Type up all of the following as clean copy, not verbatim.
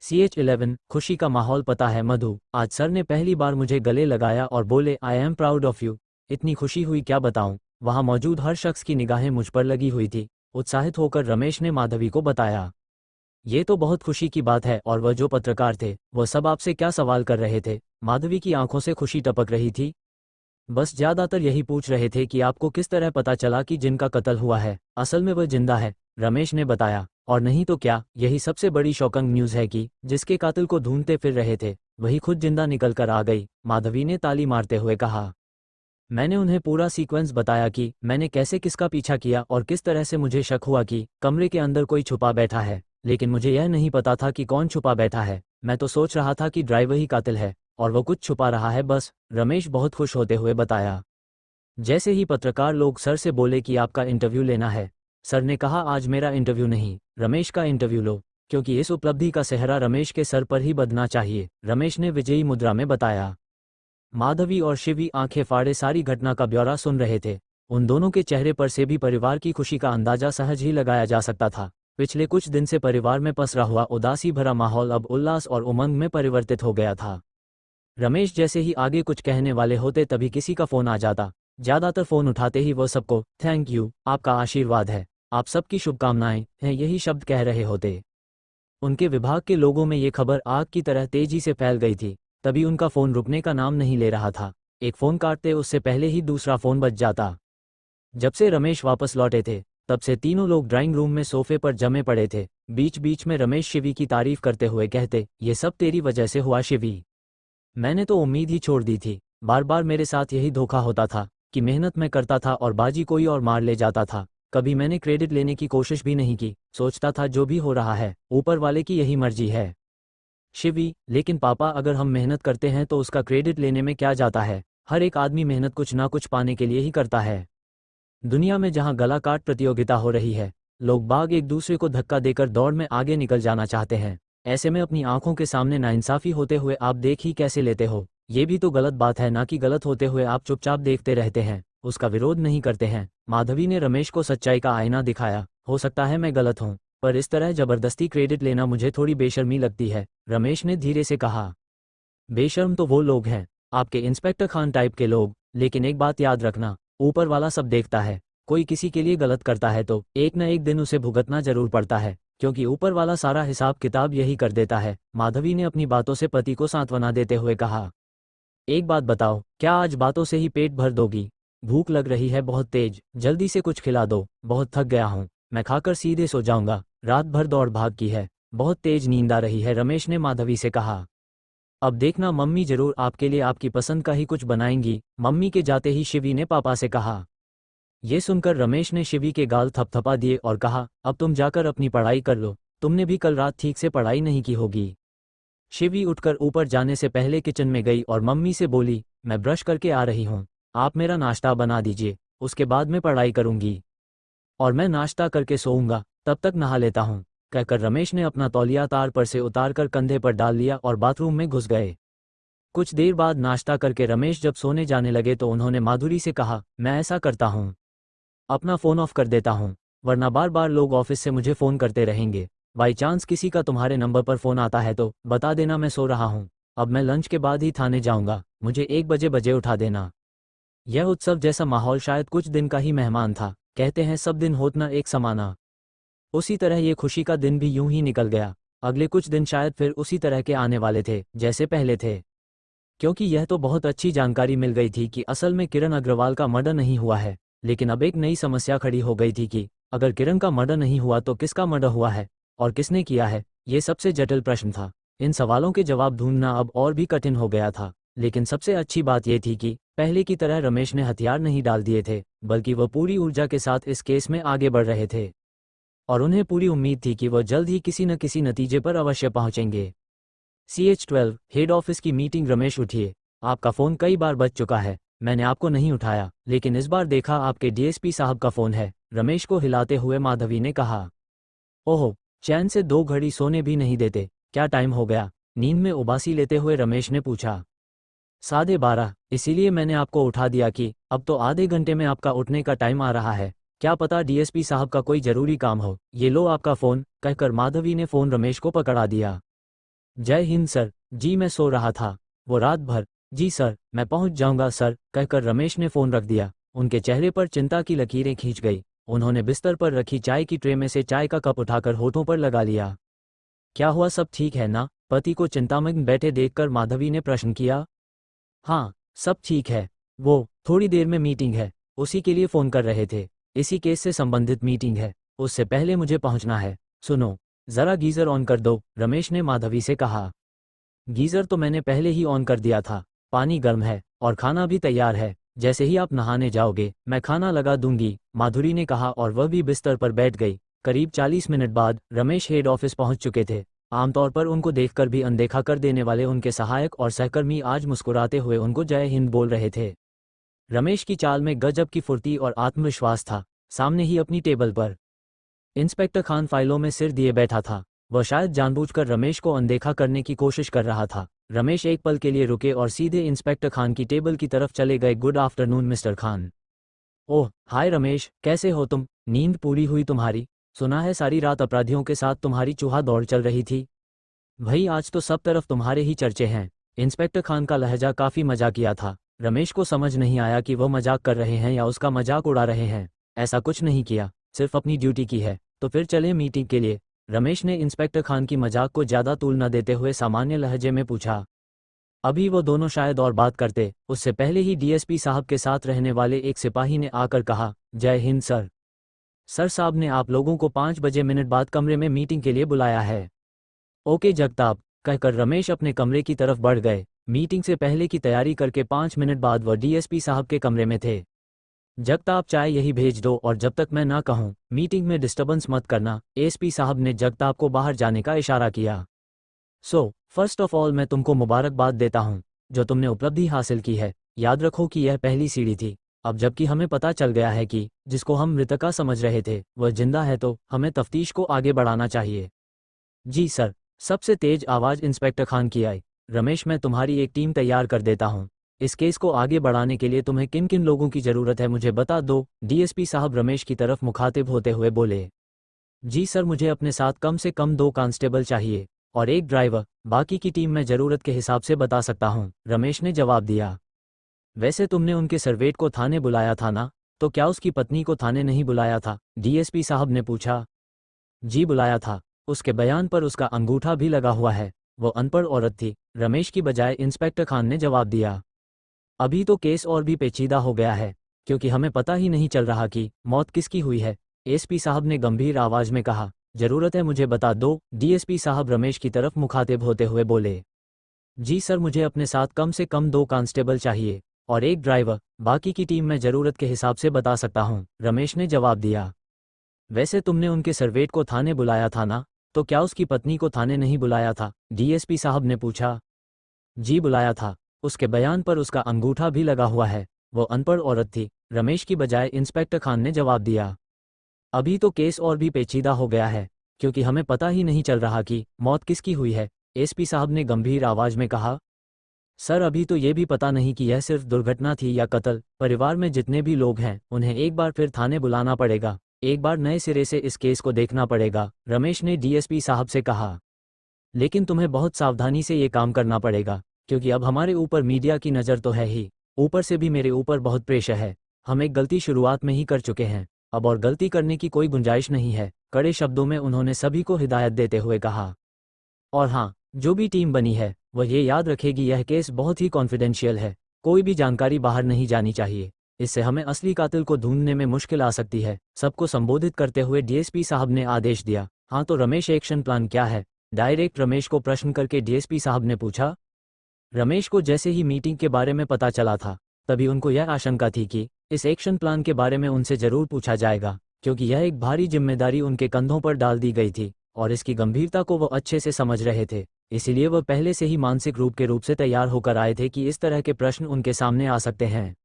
CH11 खुशी का माहौल पता है मधु, आज सर ने पहली बार मुझे गले लगाया और बोले I am proud of you. इतनी खुशी हुई क्या बताऊं। वहां मौजूद हर शख्स की निगाहें मुझ पर लगी हुई थी। उत्साहित होकर रमेश ने माधवी को बताया, ये तो बहुत खुशी की बात है। और वह जो पत्रकार थे वह सब आपसे क्या सवाल कर रहे थे। माधवी की आंखों से खुशी टपक रही थी। बस ज्यादातर यही पूछ रहे थे कि आपको किस तरह पता चला कि जिनका कत्ल हुआ है असल में वह जिंदा है, रमेश ने बताया। और नहीं तो क्या, यही सबसे बड़ी शॉकिंग न्यूज़ है कि जिसके कातिल को ढूंढते फिर रहे थे वही खुद जिंदा निकल कर आ गई, माधवी ने ताली मारते हुए कहा। मैंने उन्हें पूरा सीक्वेंस बताया कि मैंने कैसे किसका पीछा किया और किस तरह से मुझे शक हुआ कि कमरे के अंदर कोई छुपा बैठा है, लेकिन मुझे यह नहीं पता था कि कौन छुपा बैठा है। मैं तो सोच रहा था कि ड्राइवर ही कातिल है और वो कुछ छुपा रहा है बस, रमेश बहुत खुश होते हुए बताया। जैसे ही पत्रकार लोग सर से बोले कि आपका इंटरव्यू लेना है, सर ने कहा आज मेरा इंटरव्यू नहीं, रमेश का इंटरव्यू लो, क्योंकि इस उपलब्धि का सेहरा रमेश के सर पर ही बदना चाहिए, रमेश ने विजयी मुद्रा में बताया। माधवी और शिवी आंखें फाड़े सारी घटना का ब्यौरा सुन रहे थे। उन दोनों के चेहरे पर से भी परिवार की खुशी का अंदाजा सहज ही लगाया जा सकता था। पिछले कुछ दिन से परिवार में पसरा हुआ उदासी भरा माहौल अब उल्लास और उमंग में परिवर्तित हो गया था। रमेश जैसे ही आगे कुछ कहने वाले होते तभी किसी का फोन आ जाता। ज्यादातर फोन उठाते ही वो सबको थैंक यू, आपका आशीर्वाद है, आप सबकी शुभकामनाएं हैं, यही शब्द कह रहे होते। उनके विभाग के लोगों में ये खबर आग की तरह तेजी से फैल गई थी। तभी उनका फोन रुकने का नाम नहीं ले रहा था। एक फोन काटते उससे पहले ही दूसरा फोन बज जाता। जब से रमेश वापस लौटे थे तब से तीनों लोग ड्राइंग रूम में सोफे पर जमे पड़े थे। बीच बीच में रमेश शिवी की तारीफ करते हुए कहते, ये सब तेरी वजह से हुआ शिवी, मैंने तो उम्मीद ही छोड़ दी थी। बार बार मेरे साथ यही धोखा होता था कि मेहनत मैं करता था और बाजी कोई और मार ले जाता था। कभी मैंने क्रेडिट लेने की कोशिश भी नहीं की, सोचता था जो भी हो रहा है ऊपर वाले की यही मर्जी है। शिवी, लेकिन पापा अगर हम मेहनत करते हैं तो उसका क्रेडिट लेने में क्या जाता है। हर एक आदमी मेहनत कुछ ना कुछ पाने के लिए ही करता है। दुनिया में जहां गला काट प्रतियोगिता हो रही है, लोग बाग एक दूसरे को धक्का देकर दौड़ में आगे निकल जाना चाहते हैं। ऐसे में अपनी आंखों के सामने नाइंसाफी होते हुए आप देख ही कैसे लेते हो। ये भी तो गलत बात है ना कि गलत होते हुए आप चुपचाप देखते रहते हैं, उसका विरोध नहीं करते हैं। माधवी ने रमेश को सच्चाई का आईना दिखाया। हो सकता है मैं गलत हूँ, पर इस तरह जबरदस्ती क्रेडिट लेना मुझे थोड़ी बेशर्मी लगती है, रमेश ने धीरे से कहा। बेशर्म तो वो लोग हैं, आपके इंस्पेक्टर खान टाइप के लोग। लेकिन एक बात याद रखना, ऊपर वाला सब देखता है। कोई किसी के लिए गलत करता है तो एक न एक दिन उसे भुगतना जरूर पड़ता है, क्योंकि ऊपर वाला सारा हिसाब किताब यही कर देता है। माधवी ने अपनी बातों से पति को सांत्वना देते हुए कहा। एक बात बताओ, क्या आज बातों से ही पेट भर दोगी? भूख लग रही है बहुत तेज, जल्दी से कुछ खिला दो, बहुत थक गया हूँ। मैं खाकर सीधे सो जाऊंगा, रात भर दौड़ भाग की है, बहुत तेज नींद आ रही है, रमेश ने माधवी से कहा। अब देखना मम्मी जरूर आपके लिए आपकी पसंद का ही कुछ बनाएंगी, मम्मी के जाते ही शिवी ने पापा से कहा। ये सुनकर रमेश ने शिवी के गाल थपथपा दिए और कहा, अब तुम जाकर अपनी पढ़ाई कर लो, तुमने भी कल रात ठीक से पढ़ाई नहीं की होगी। शिवी उठकर ऊपर जाने से पहले किचन में गई और मम्मी से बोली, मैं ब्रश करके आ रही हूँ, आप मेरा नाश्ता बना दीजिए, उसके बाद मैं पढ़ाई करूंगी और मैं नाश्ता करके सोऊंगा, तब तक नहा लेता हूँ, कहकर रमेश ने अपना तौलिया तार पर से उतारकर कंधे पर डाल लिया और बाथरूम में घुस गए। कुछ देर बाद नाश्ता करके रमेश जब सोने जाने लगे तो उन्होंने माधुरी से कहा, मैं ऐसा करता हूँ, अपना फ़ोन ऑफ कर देता हूँ, वरना बार बार लोग ऑफिस से मुझे फ़ोन करते रहेंगे। बाई चांस किसी का तुम्हारे नंबर पर फ़ोन आता है तो बता देना मैं सो रहा हूँ। अब मैं लंच के बाद ही थाने जाऊँगा, मुझे 1 बजे उठा देना। यह उत्सव जैसा माहौल शायद कुछ दिन का ही मेहमान था। कहते हैं सब दिन होत न एक समाना। उसी तरह ये खुशी का दिन भी यूं ही निकल गया। अगले कुछ दिन शायद फिर उसी तरह के आने वाले थे जैसे पहले थे, क्योंकि यह तो बहुत अच्छी जानकारी मिल गई थी कि असल में किरण अग्रवाल का मर्डर नहीं हुआ है। लेकिन अब एक नई समस्या खड़ी हो गई थी कि अगर किरण का मर्डर नहीं हुआ तो किसका मर्डर हुआ है और किसने किया है, ये सबसे जटिल प्रश्न था। इन सवालों के जवाब ढूंढना अब और भी कठिन हो गया था। लेकिन सबसे अच्छी बात यह थी कि पहले की तरह रमेश ने हथियार नहीं डाल दिए थे, बल्कि वह पूरी ऊर्जा के साथ इस केस में आगे बढ़ रहे थे और उन्हें पूरी उम्मीद थी कि वह जल्द ही किसी न किसी नतीजे पर अवश्य पहुंचेंगे। CH12 हेड ऑफिस की मीटिंग। रमेश उठिए, आपका फ़ोन कई बार बज चुका है, मैंने आपको नहीं उठाया, लेकिन इस बार देखा आपके DSP साहब का फ़ोन है, रमेश को हिलाते हुए माधवी ने कहा। ओहो, चैन से 2 घड़ी सोने भी नहीं देते, क्या टाइम हो गया? नींद में उबासी लेते हुए रमेश ने पूछा। 12:30, इसीलिए मैंने आपको उठा दिया कि अब तो आधे घंटे में आपका उठने का टाइम आ रहा है, क्या पता DSP साहब का कोई ज़रूरी काम हो। ये लो आपका फ़ोन, कहकर माधवी ने फ़ोन रमेश को पकड़ा दिया। जय हिंद सर। जी मैं सो रहा था, वो रात भर। जी सर, मैं पहुंच जाऊंगा सर, कहकर रमेश ने फ़ोन रख दिया। उनके चेहरे पर चिंता की लकीरें खींच गई। उन्होंने बिस्तर पर रखी चाय की ट्रे में से चाय का कप उठाकर होठों पर लगा लिया। क्या हुआ, सब ठीक है ना? पति को चिंतामग्न बैठे देखकर माधवी ने प्रश्न किया। हाँ, सब ठीक है। वो थोड़ी देर में मीटिंग है, उसी के लिए फ़ोन कर रहे थे। इसी केस से संबंधित मीटिंग है, उससे पहले मुझे पहुंचना है। सुनो, ज़रा गीज़र ऑन कर दो, रमेश ने माधवी से कहा। गीज़र तो मैंने पहले ही ऑन कर दिया था, पानी गर्म है और खाना भी तैयार है। जैसे ही आप नहाने जाओगे मैं खाना लगा दूंगी, माधुरी ने कहा और वह भी बिस्तर पर बैठ गई। करीब 40 मिनट बाद रमेश हेड ऑफिस पहुंच चुके थे। आमतौर पर उनको देखकर भी अनदेखा कर देने वाले उनके सहायक और सहकर्मी आज मुस्कुराते हुए उनको जय हिंद बोल रहे थे। रमेश की चाल में गजब की फुर्ती और आत्मविश्वास था। सामने ही अपनी टेबल पर इंस्पेक्टर खान फाइलों में सिर दिए बैठा था। वह शायद जानबूझकर रमेश को अनदेखा करने की कोशिश कर रहा था। रमेश एक पल के लिए रुके और सीधे इंस्पेक्टर खान की टेबल की तरफ चले गए। Good afternoon mister Khan. Oh hi Ramesh, कैसे हो तुम? नींद पूरी हुई तुम्हारी? सुना है सारी रात अपराधियों के साथ तुम्हारी चूहा दौड़ चल रही थी। भाई आज तो सब तरफ तुम्हारे ही चर्चे हैं। इंस्पेक्टर खान का लहजा काफी मजाकिया था। रमेश को समझ नहीं आया कि वह मजाक कर रहे हैं या उसका मजाक उड़ा रहे हैं। ऐसा कुछ नहीं किया, सिर्फ अपनी ड्यूटी की है। तो फिर चले मीटिंग के लिए, रमेश ने इंस्पेक्टर खान की मजाक को ज्यादा तूल न देते हुए सामान्य लहजे में पूछा। अभी वो दोनों शायद और बात करते, उससे पहले ही डीएसपी साहब के साथ रहने वाले एक सिपाही ने आकर कहा, जय हिंद सर। सर साहब ने आप लोगों को 5 बजे मिनट बाद कमरे में मीटिंग के लिए बुलाया है। ओके जगताप, कहकर रमेश अपने कमरे की तरफ बढ़ गए। मीटिंग से पहले की तैयारी करके 5 मिनट बाद वह डीएसपी साहब के कमरे में थे। जगताप चाय यही भेज दो और जब तक मैं ना कहूं मीटिंग में डिस्टर्बेंस मत करना, एसपी साहब ने जगताप को बाहर जाने का इशारा किया। फर्स्ट ऑफ ऑल मैं तुमको मुबारकबाद देता हूं, जो तुमने उपलब्धि हासिल की है। याद रखो कि यह पहली सीढ़ी थी। अब जबकि हमें पता चल गया है कि जिसको हम मृतका समझ रहे थे वह जिंदा है, तो हमें तफ्तीश को आगे बढ़ाना चाहिए। जी सर, सबसे तेज आवाज इंस्पेक्टर खान की आई। रमेश, मैं तुम्हारी एक टीम तैयार कर देता हूं। इस केस को आगे बढ़ाने के लिए तुम्हें किन किन लोगों की जरूरत है मुझे बता दो, डीएसपी साहब रमेश की तरफ मुखातिब होते हुए बोले। जी सर, मुझे अपने साथ कम से कम 2 कांस्टेबल चाहिए और एक ड्राइवर। बाकी की टीम मैं जरूरत के हिसाब से बता सकता हूं, रमेश ने जवाब दिया। वैसे तुमने उनके सर्वेट को थाने बुलाया था ना, तो क्या उसकी पत्नी को थाने नहीं बुलाया था, डीएसपी साहब ने पूछा। जी बुलाया था, उसके बयान पर उसका अंगूठा भी लगा हुआ है। वो अनपढ़ औरत थी, रमेश की बजाय इंस्पेक्टर खान ने जवाब दिया। अभी तो केस और भी पेचीदा हो गया है, क्योंकि हमें पता ही नहीं चल रहा कि मौत किसकी हुई है, एसपी साहब ने गंभीर आवाज में कहा। जरूरत है मुझे बता दो, डीएसपी साहब रमेश की तरफ मुखातिब होते हुए बोले। जी सर, मुझे अपने साथ कम से कम 2 कांस्टेबल चाहिए और एक ड्राइवर। बाकी की टीम मैं जरूरत के हिसाब से बता सकता हूं, रमेश ने जवाब दिया। वैसे तुमने उनके सर्वेट को थाने बुलाया था ना, तो क्या उसकी पत्नी को थाने नहीं बुलाया था, डीएसपी साहब ने पूछा। जी बुलाया था, उसके बयान पर उसका अंगूठा भी लगा हुआ है। वो अनपढ़ औरत थी, रमेश की बजाय इंस्पेक्टर खान ने जवाब दिया। अभी तो केस और भी पेचीदा हो गया है, क्योंकि हमें पता ही नहीं चल रहा कि मौत किसकी हुई है, एसपी साहब ने गंभीर आवाज में कहा। सर अभी तो ये भी पता नहीं कि यह सिर्फ दुर्घटना थी या कत्ल। परिवार में जितने भी लोग हैं उन्हें एक बार फिर थाने बुलाना पड़ेगा, एक बार नए सिरे से इस केस को देखना पड़ेगा, रमेश ने डीएसपी साहब से कहा। लेकिन तुम्हें बहुत सावधानी से ये काम करना पड़ेगा, क्योंकि अब हमारे ऊपर मीडिया की नज़र तो है ही, ऊपर से भी मेरे ऊपर बहुत प्रेशर है। हम एक गलती शुरुआत में ही कर चुके हैं, अब और गलती करने की कोई गुंजाइश नहीं है, कड़े शब्दों में उन्होंने सभी को हिदायत देते हुए कहा। और हाँ, जो भी टीम बनी है वह ये याद रखेगी यह केस बहुत ही कॉन्फिडेंशियल है, कोई भी जानकारी बाहर नहीं जानी चाहिए। इससे हमें असली कातिल को ढूंढने में मुश्किल आ सकती है। सबको संबोधित करते हुए डीएसपी साहब ने आदेश दिया। हाँ तो रमेश, एक्शन प्लान क्या है, डायरेक्ट रमेश को प्रश्न करके डीएसपी साहब ने पूछा। रमेश को जैसे ही मीटिंग के बारे में पता चला था, तभी उनको यह आशंका थी कि इस एक्शन प्लान के बारे में उनसे जरूर पूछा जाएगा, क्योंकि यह एक भारी जिम्मेदारी उनके कंधों पर डाल दी गई थी और इसकी गंभीरता को वो अच्छे से समझ रहे थे। इसीलिए वह पहले से ही मानसिक रूप से तैयार होकर आए थे कि इस तरह के प्रश्न उनके सामने आ सकते हैं।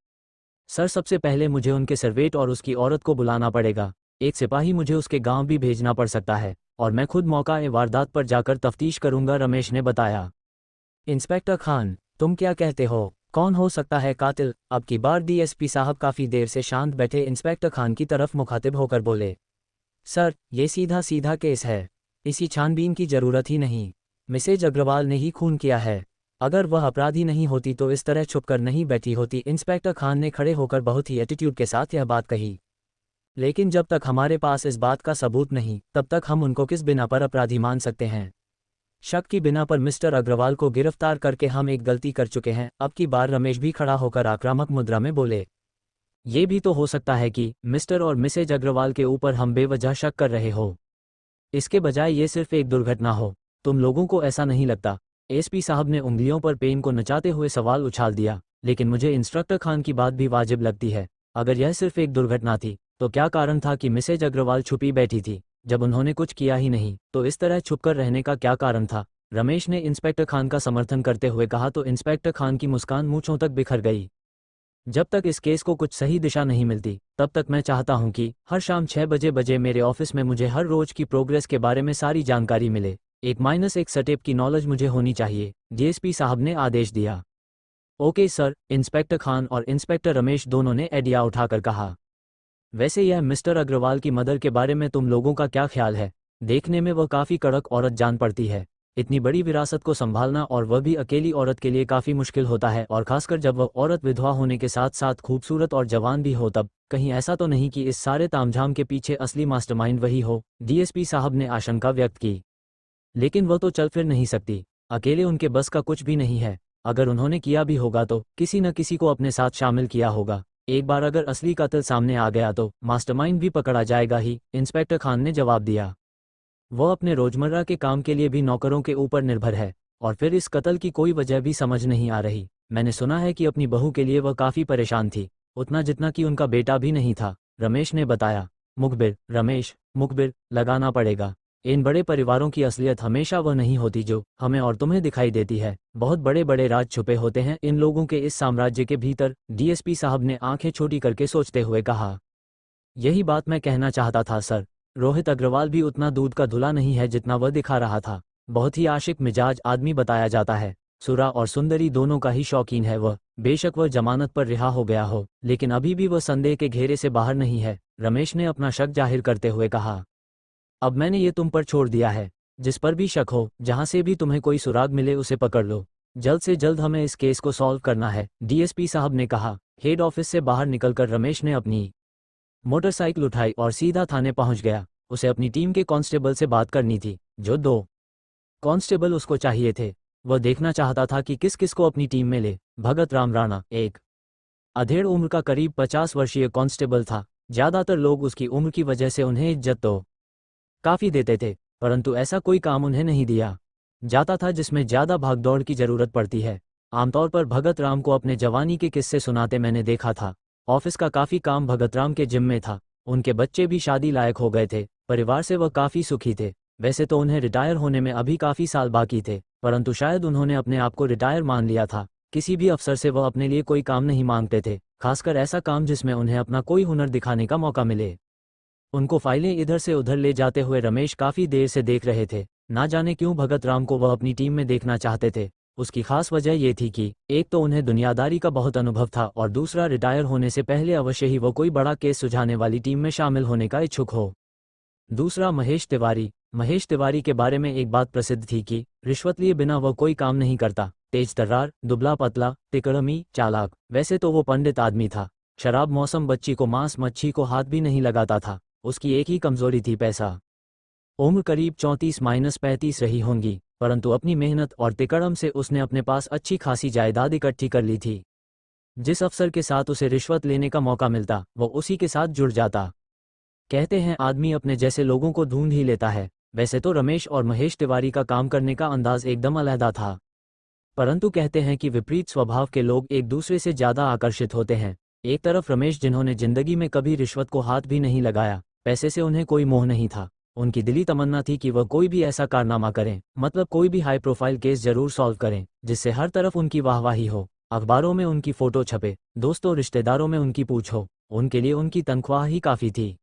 सर सबसे पहले मुझे उनके सर्वेट और उसकी औरत को बुलाना पड़ेगा। एक सिपाही मुझे उसके गांव भी भेजना पड़ सकता है और मैं खुद मौका वारदात पर जाकर तफ्तीश करूंगा, रमेश ने बताया। इंस्पेक्टर खान, तुम क्या कहते हो, कौन हो सकता है कातिल? अब की बार डीएसपी साहब काफी देर से शांत बैठे इंस्पेक्टर खान की तरफ मुखातिब होकर बोले। सर ये सीधा सीधा केस है, इसी छानबीन की जरूरत ही नहीं। मिसेज अग्रवाल ने ही खून किया है। अगर वह अपराधी नहीं होती तो इस तरह छुपकर नहीं बैठी होती। इंस्पेक्टर खान ने खड़े होकर बहुत ही एटीट्यूड के साथ यह बात कही। लेकिन जब तक हमारे पास इस बात का सबूत नहीं, तब तक हम उनको किस बिना पर अपराधी मान सकते हैं? शक की बिना पर मिस्टर अग्रवाल को गिरफ्तार करके हम एक गलती कर चुके हैं। अब की बार रमेश भी खड़ा होकर आक्रामक मुद्रा में बोले। ये भी तो हो सकता है कि मिस्टर और मिसेज अग्रवाल के ऊपर हम बेवजह शक कर रहे हो। इसके बजाय ये सिर्फ एक दुर्घटना हो। तुम लोगों को ऐसा नहीं लगता? एसपी साहब ने उंगलियों पर पेन को नचाते हुए सवाल उछाल दिया। लेकिन मुझे इंस्ट्रक्टर खान की बात भी वाजिब लगती है। अगर यह सिर्फ एक दुर्घटना थी तो क्या कारण था कि मिसेज अग्रवाल छुपी बैठी थी? जब उन्होंने कुछ किया ही नहीं तो इस तरह छुपकर रहने का क्या कारण था? रमेश ने इंस्पेक्टर खान का समर्थन करते हुए कहा तो इंस्पेक्टर खान की मुस्कान मूंछों तक बिखर गई। जब तक इस केस को कुछ सही दिशा नहीं मिलती, तब तक मैं चाहता हूं कि हर शाम 6 बजे मेरे ऑफिस में मुझे हर रोज की प्रोग्रेस के बारे में सारी जानकारी मिले। एक स्टेप की नॉलेज मुझे होनी चाहिए, डीएसपी साहब ने आदेश दिया। ओके सर, इंस्पेक्टर खान और इंस्पेक्टर रमेश दोनों ने आइडिया उठाकर कहा। वैसे यह मिस्टर अग्रवाल की मदर के बारे में तुम लोगों का क्या ख्याल है? देखने में वह काफ़ी कड़क औरत जान पड़ती है। इतनी बड़ी विरासत को संभालना और वह भी अकेली औरत के लिए काफ़ी मुश्किल होता है, और खासकर जब वह औरत विधवा होने के साथ साथ खूबसूरत और जवान भी हो। तब कहीं ऐसा तो नहीं कि इस सारे तामझाम के पीछे असली मास्टरमाइंड वही हो? डीएसपी साहब ने आशंका व्यक्त की। लेकिन वह तो चल फिर नहीं सकती, अकेले उनके बस का कुछ भी नहीं है। अगर उन्होंने किया भी होगा तो किसी न किसी को अपने साथ शामिल किया होगा। एक बार अगर असली कातिल सामने आ गया तो मास्टरमाइंड भी पकड़ा जाएगा ही, इंस्पेक्टर खान ने जवाब दिया। वह अपने रोजमर्रा के काम के लिए भी नौकरों के ऊपर निर्भर है, और फिर इस कत्ल की कोई वजह भी समझ नहीं आ रही। मैंने सुना है कि अपनी बहू के लिए वह काफ़ी परेशान थी, उतना जितना कि उनका बेटा भी नहीं था, रमेश ने बताया। मुखबिर, रमेश, मुखबिर लगाना पड़ेगा। इन बड़े परिवारों की असलियत हमेशा वह नहीं होती जो हमें और तुम्हें दिखाई देती है। बहुत बड़े बड़े राज छुपे होते हैं इन लोगों के इस साम्राज्य के भीतर, डीएसपी साहब ने आंखें छोटी करके सोचते हुए कहा। यही बात मैं कहना चाहता था सर। रोहित अग्रवाल भी उतना दूध का धुला नहीं है जितना वह दिखा रहा था। बहुत ही आशिक मिजाज आदमी बताया जाता है। सुरा और सुंदरी दोनों का ही शौकीन है वह। बेशक वह जमानत पर रिहा हो गया हो, लेकिन अभी भी वह संदेह के घेरे से बाहर नहीं है, रमेश ने अपना शक जाहिर करते हुए कहा। अब मैंने ये तुम पर छोड़ दिया है। जिस पर भी शक हो, जहां से भी तुम्हें कोई सुराग मिले उसे पकड़ लो। जल्द से जल्द हमें इस केस को सॉल्व करना है, डीएसपी साहब ने कहा। हेड ऑफिस से बाहर निकलकर रमेश ने अपनी मोटरसाइकिल उठाई और सीधा थाने पहुंच गया। उसे अपनी टीम के कांस्टेबल से बात करनी थी, जो 2 कांस्टेबल उसको चाहिए थे। वह देखना चाहता था कि किस किस को अपनी टीम में ले। भगत राम राणा एक अधेड़ उम्र का करीब 50 वर्षीय कांस्टेबल था। ज़्यादातर लोग उसकी उम्र की वजह से उन्हें इज्जत तो काफ़ी देते थे, परंतु ऐसा कोई काम उन्हें नहीं दिया जाता था जिसमें ज़्यादा भागदौड़ की ज़रूरत पड़ती है। आमतौर पर भगत राम को अपने जवानी के किस्से सुनाते मैंने देखा था। ऑफिस का काफ़ी काम भगत राम के जिम में था। उनके बच्चे भी शादी लायक हो गए थे, परिवार से वह काफ़ी सुखी थे। वैसे तो उन्हें रिटायर होने में अभी काफ़ी साल बाकी थे, परंतु शायद उन्होंने अपने आप को रिटायर मान लिया था। किसी भी अफसर से वह अपने लिए कोई काम नहीं मांगते थे, खासकर ऐसा काम जिसमें उन्हें अपना कोई हुनर दिखाने का मौका मिले। उनको फाइलें इधर से उधर ले जाते हुए रमेश काफ़ी देर से देख रहे थे। ना जाने क्यों भगत राम को वह अपनी टीम में देखना चाहते थे। उसकी खास वजह ये थी कि एक तो उन्हें दुनियादारी का बहुत अनुभव था, और दूसरा रिटायर होने से पहले अवश्य ही वो कोई बड़ा केस सुलझाने वाली टीम में शामिल होने का इच्छुक हो। दूसरा महेश तिवारी के बारे में एक बात प्रसिद्ध थी कि रिश्वत लिए बिना वह कोई काम नहीं करता। तेज तर्रार, दुबला पतला, तिकड़मी, चालाक। वैसे तो वो पंडित आदमी था। शराब मौसम बच्ची को मांस मच्छी को हाथ भी नहीं लगाता था। उसकी एक ही कमजोरी थी, पैसा। उम्र करीब 34-35 रही होंगी, परंतु अपनी मेहनत और तिकड़म से उसने अपने पास अच्छी खासी जायदाद इकट्ठी कर ली थी। जिस अफसर के साथ उसे रिश्वत लेने का मौका मिलता, वो उसी के साथ जुड़ जाता। कहते हैं आदमी अपने जैसे लोगों को ढूंढ ही लेता है। वैसे तो रमेश और महेश तिवारी का काम करने का अंदाज एकदम अलहदा था, परंतु कहते हैं कि विपरीत स्वभाव के लोग एक दूसरे से ज़्यादा आकर्षित होते हैं। एक तरफ रमेश, जिन्होंने जिंदगी में कभी रिश्वत को हाथ भी नहीं लगाया, पैसे से उन्हें कोई मोह नहीं था। उनकी दिली तमन्ना थी कि वह कोई भी ऐसा कारनामा करें, मतलब कोई भी हाई प्रोफाइल केस जरूर सॉल्व करें, जिससे हर तरफ उनकी वाहवाही हो, अखबारों में उनकी फोटो छपे, दोस्तों रिश्तेदारों में उनकी पूछ हो। उनके लिए उनकी तनख्वाह ही काफ़ी थी।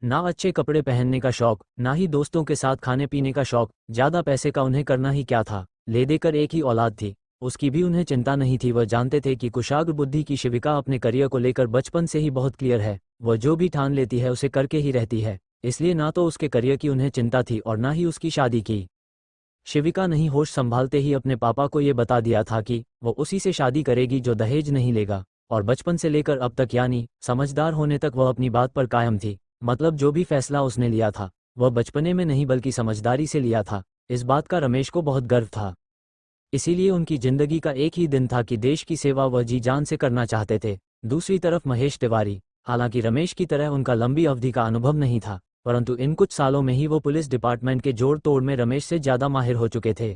ना अच्छे कपड़े पहनने का शौक, ना ही दोस्तों के साथ खाने पीने का शौक। ज़्यादा पैसे का उन्हें करना ही क्या था। ले देकर एक ही औलाद थी, उसकी भी उन्हें चिंता नहीं थी। वह जानते थे कि कुशाग्र बुद्धि की शिविका अपने करियर को लेकर बचपन से ही बहुत क्लियर है। वह जो भी ठान लेती है उसे करके ही रहती है, इसलिए ना तो उसके करियर की उन्हें चिंता थी और ना ही उसकी शादी की। शिविका नहीं होश संभालते ही अपने पापा को ये बता दिया था कि वो उसी से शादी करेगी जो दहेज नहीं लेगा, और बचपन से लेकर अब तक यानी समझदार होने तक वह अपनी बात पर कायम थी। मतलब जो भी फैसला उसने लिया था वह बचपने में नहीं बल्कि समझदारी से लिया था। इस बात का रमेश को बहुत गर्व था। इसीलिए उनकी जिंदगी का एक ही दिन था कि देश की सेवा वह जी जान से करना चाहते थे। दूसरी तरफ महेश तिवारी, हालांकि रमेश की तरह उनका लंबी अवधि का अनुभव नहीं था, परंतु इन कुछ सालों में ही वो पुलिस डिपार्टमेंट के जोड़ तोड़ में रमेश से ज़्यादा माहिर हो चुके थे।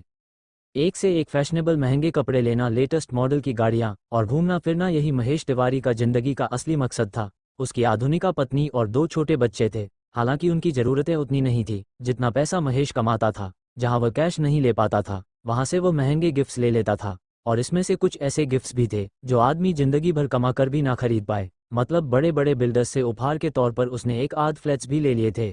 एक से एक फैशनेबल महंगे कपड़े लेना, लेटेस्ट मॉडल की गाड़ियां और घूमना फिरना, यही महेश तिवारी का जिंदगी का असली मकसद था। उसकी आधुनिका पत्नी और 2 छोटे बच्चे थे। हालांकि उनकी ज़रूरतें उतनी नहीं थी जितना पैसा महेश कमाता था। जहां वह कैश नहीं ले पाता था वहां से वो महंगे गिफ्ट्स ले लेता था, और इसमें से कुछ ऐसे गिफ्ट्स भी थे जो आदमी जिंदगी भर कमा कर भी ना खरीद पाए। मतलब बड़े बड़े बिल्डर्स से उपहार के तौर पर उसने एक आध फ्लैट्स भी ले लिए थे।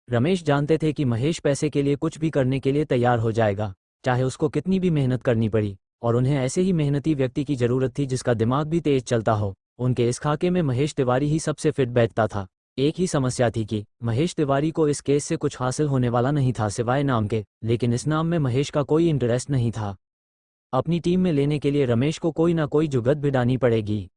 रमेश जानते थे कि महेश पैसे के लिए कुछ भी करने के लिए तैयार हो जाएगा, चाहे उसको कितनी भी मेहनत करनी पड़ी, और उन्हें ऐसे ही मेहनती व्यक्ति की जरूरत थी जिसका दिमाग भी तेज चलता हो। उनके इस खाके में महेश तिवारी ही सबसे फिट बैठता था। एक ही समस्या थी कि महेश तिवारी को इस केस से कुछ हासिल होने वाला नहीं था सिवाय नाम के, लेकिन इस नाम में महेश का कोई इंटरेस्ट नहीं था। अपनी टीम में लेने के लिए रमेश को कोई ना कोई जुगत भिड़ानी पड़ेगी।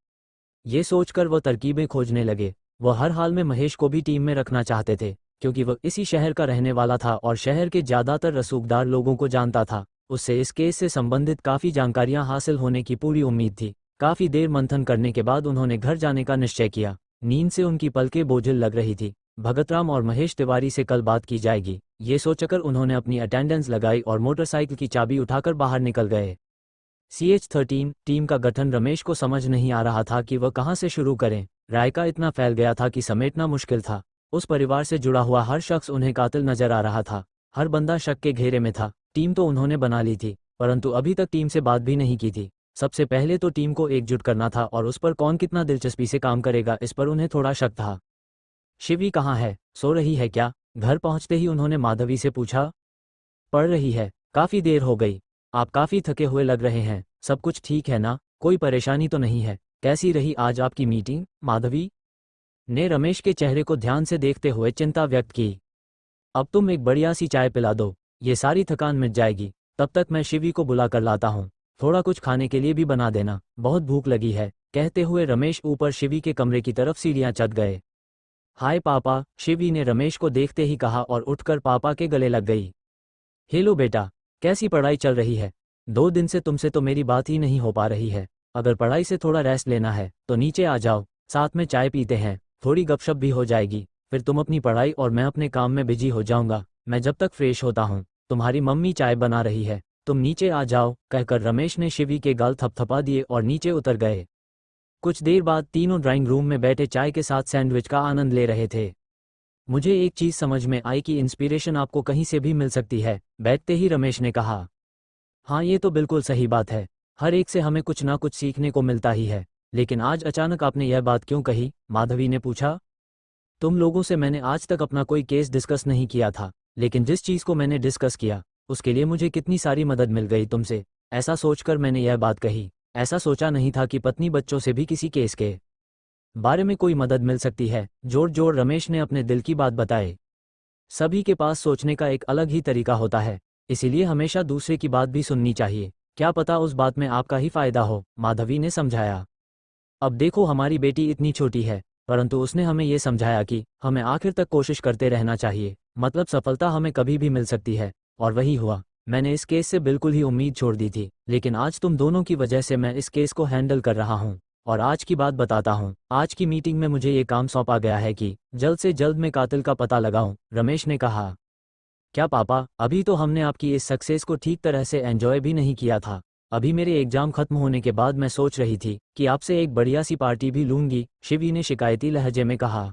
ये सोचकर वह तरकीबें खोजने लगे। वह हर हाल में महेश को भी टीम में रखना चाहते थे, क्योंकि वह इसी शहर का रहने वाला था और शहर के ज़्यादातर रसूखदार लोगों को जानता था। उससे इस केस से संबंधित काफ़ी जानकारियां हासिल होने की पूरी उम्मीद थी। काफ़ी देर मंथन करने के बाद उन्होंने घर जाने का निश्चय किया। नींद से उनकी पलकें बोझिल लग रही थी। भगतराम और महेश तिवारी से कल बात की जाएगी, ये सोचकर उन्होंने अपनी अटेंडेंस लगाई और मोटरसाइकिल की चाबी उठाकर बाहर निकल गए। CH13 टीम का गठन रमेश को समझ नहीं आ रहा था कि वह कहां से शुरू करें। रायका इतना फैल गया था कि समेटना मुश्किल था। उस परिवार से जुड़ा हुआ हर शख्स उन्हें कातिल नजर आ रहा था। हर बंदा शक के घेरे में था। टीम तो उन्होंने बना ली थी, परंतु अभी तक टीम से बात भी नहीं की थी। सबसे पहले तो टीम को एकजुट करना था, और उस पर कौन कितना दिलचस्पी से काम करेगा इस पर उन्हें थोड़ा शक था। शिवी कहाँ है, सो रही है क्या? घर पहुंचते ही उन्होंने माधवी से पूछा। पढ़ रही है, काफी देर हो गई। आप काफी थके हुए लग रहे हैं। सब कुछ ठीक है ना? कोई परेशानी तो नहीं है? कैसी रही आज आपकी मीटिंग? माधवी ने रमेश के चेहरे को ध्यान से देखते हुए चिंता व्यक्त की। अब तुम एक बढ़िया सी चाय पिला दो, ये सारी थकान मिट जाएगी। तब तक मैं शिवी को बुला कर लाता हूँ। थोड़ा कुछ खाने के लिए भी बना देना, बहुत भूख लगी है। कहते हुए रमेश ऊपर शिवी के कमरे की तरफ सीढ़ियां चढ़ गए। हाय पापा, शिवी ने रमेश को देखते ही कहा और उठकर पापा के गले लग गई। हेलो बेटा, कैसी पढ़ाई चल रही है? 2 दिन से तुमसे तो मेरी बात ही नहीं हो पा रही है। अगर पढ़ाई से थोड़ा रेस्ट लेना है तो नीचे आ जाओ, साथ में चाय पीते हैं, थोड़ी गपशप भी हो जाएगी। फिर तुम अपनी पढ़ाई और मैं अपने काम में बिजी हो जाऊंगा। मैं जब तक फ्रेश होता हूँ, तुम्हारी मम्मी चाय बना रही है, तुम नीचे आ जाओ। कहकर रमेश ने शिवी के गाल थपथपा दिए और नीचे उतर गए। कुछ देर बाद तीनों ड्राइंग रूम में बैठे चाय के साथ सैंडविच का आनंद ले रहे थे। मुझे एक चीज समझ में आई कि इंस्पिरेशन आपको कहीं से भी मिल सकती है, बैठते ही रमेश ने कहा। हाँ, ये तो बिल्कुल सही बात है। हर एक से हमें कुछ ना कुछ सीखने को मिलता ही है। लेकिन आज अचानक आपने यह बात क्यों कही? माधवी ने पूछा। तुम लोगों से मैंने आज तक अपना कोई केस डिस्कस नहीं किया था, लेकिन जिस चीज़ को मैंने डिस्कस किया उसके लिए मुझे कितनी सारी मदद मिल गई तुमसे। ऐसा सोचकर मैंने यह बात कही। ऐसा सोचा नहीं था कि पत्नी बच्चों से भी किसी केस के बारे में कोई मदद मिल सकती है। जोर जोर रमेश ने अपने दिल की बात बताई। सभी के पास सोचने का एक अलग ही तरीका होता है, इसीलिए हमेशा दूसरे की बात भी सुननी चाहिए। क्या पता उस बात में आपका ही फायदा हो, माधवी ने समझाया। अब देखो, हमारी बेटी इतनी छोटी है, परंतु उसने हमें ये समझाया कि हमें आखिर तक कोशिश करते रहना चाहिए। मतलब सफलता हमें कभी भी मिल सकती है, और वही हुआ। मैंने इस केस से बिल्कुल ही उम्मीद छोड़ दी थी, लेकिन आज तुम दोनों की वजह से मैं इस केस को हैंडल कर रहा हूँ। और आज की बात बताता हूँ। आज की मीटिंग में मुझे ये काम सौंपा गया है कि जल्द से जल्द मैं कातिल का पता लगाऊं, रमेश ने कहा। क्या पापा, अभी तो हमने आपकी इस सक्सेस को ठीक तरह से एंजॉय भी नहीं किया था। अभी मेरे एग्जाम खत्म होने के बाद मैं सोच रही थी कि आपसे एक बढ़िया सी पार्टी भी लूंगी, शिवी ने शिकायती लहजे में कहा।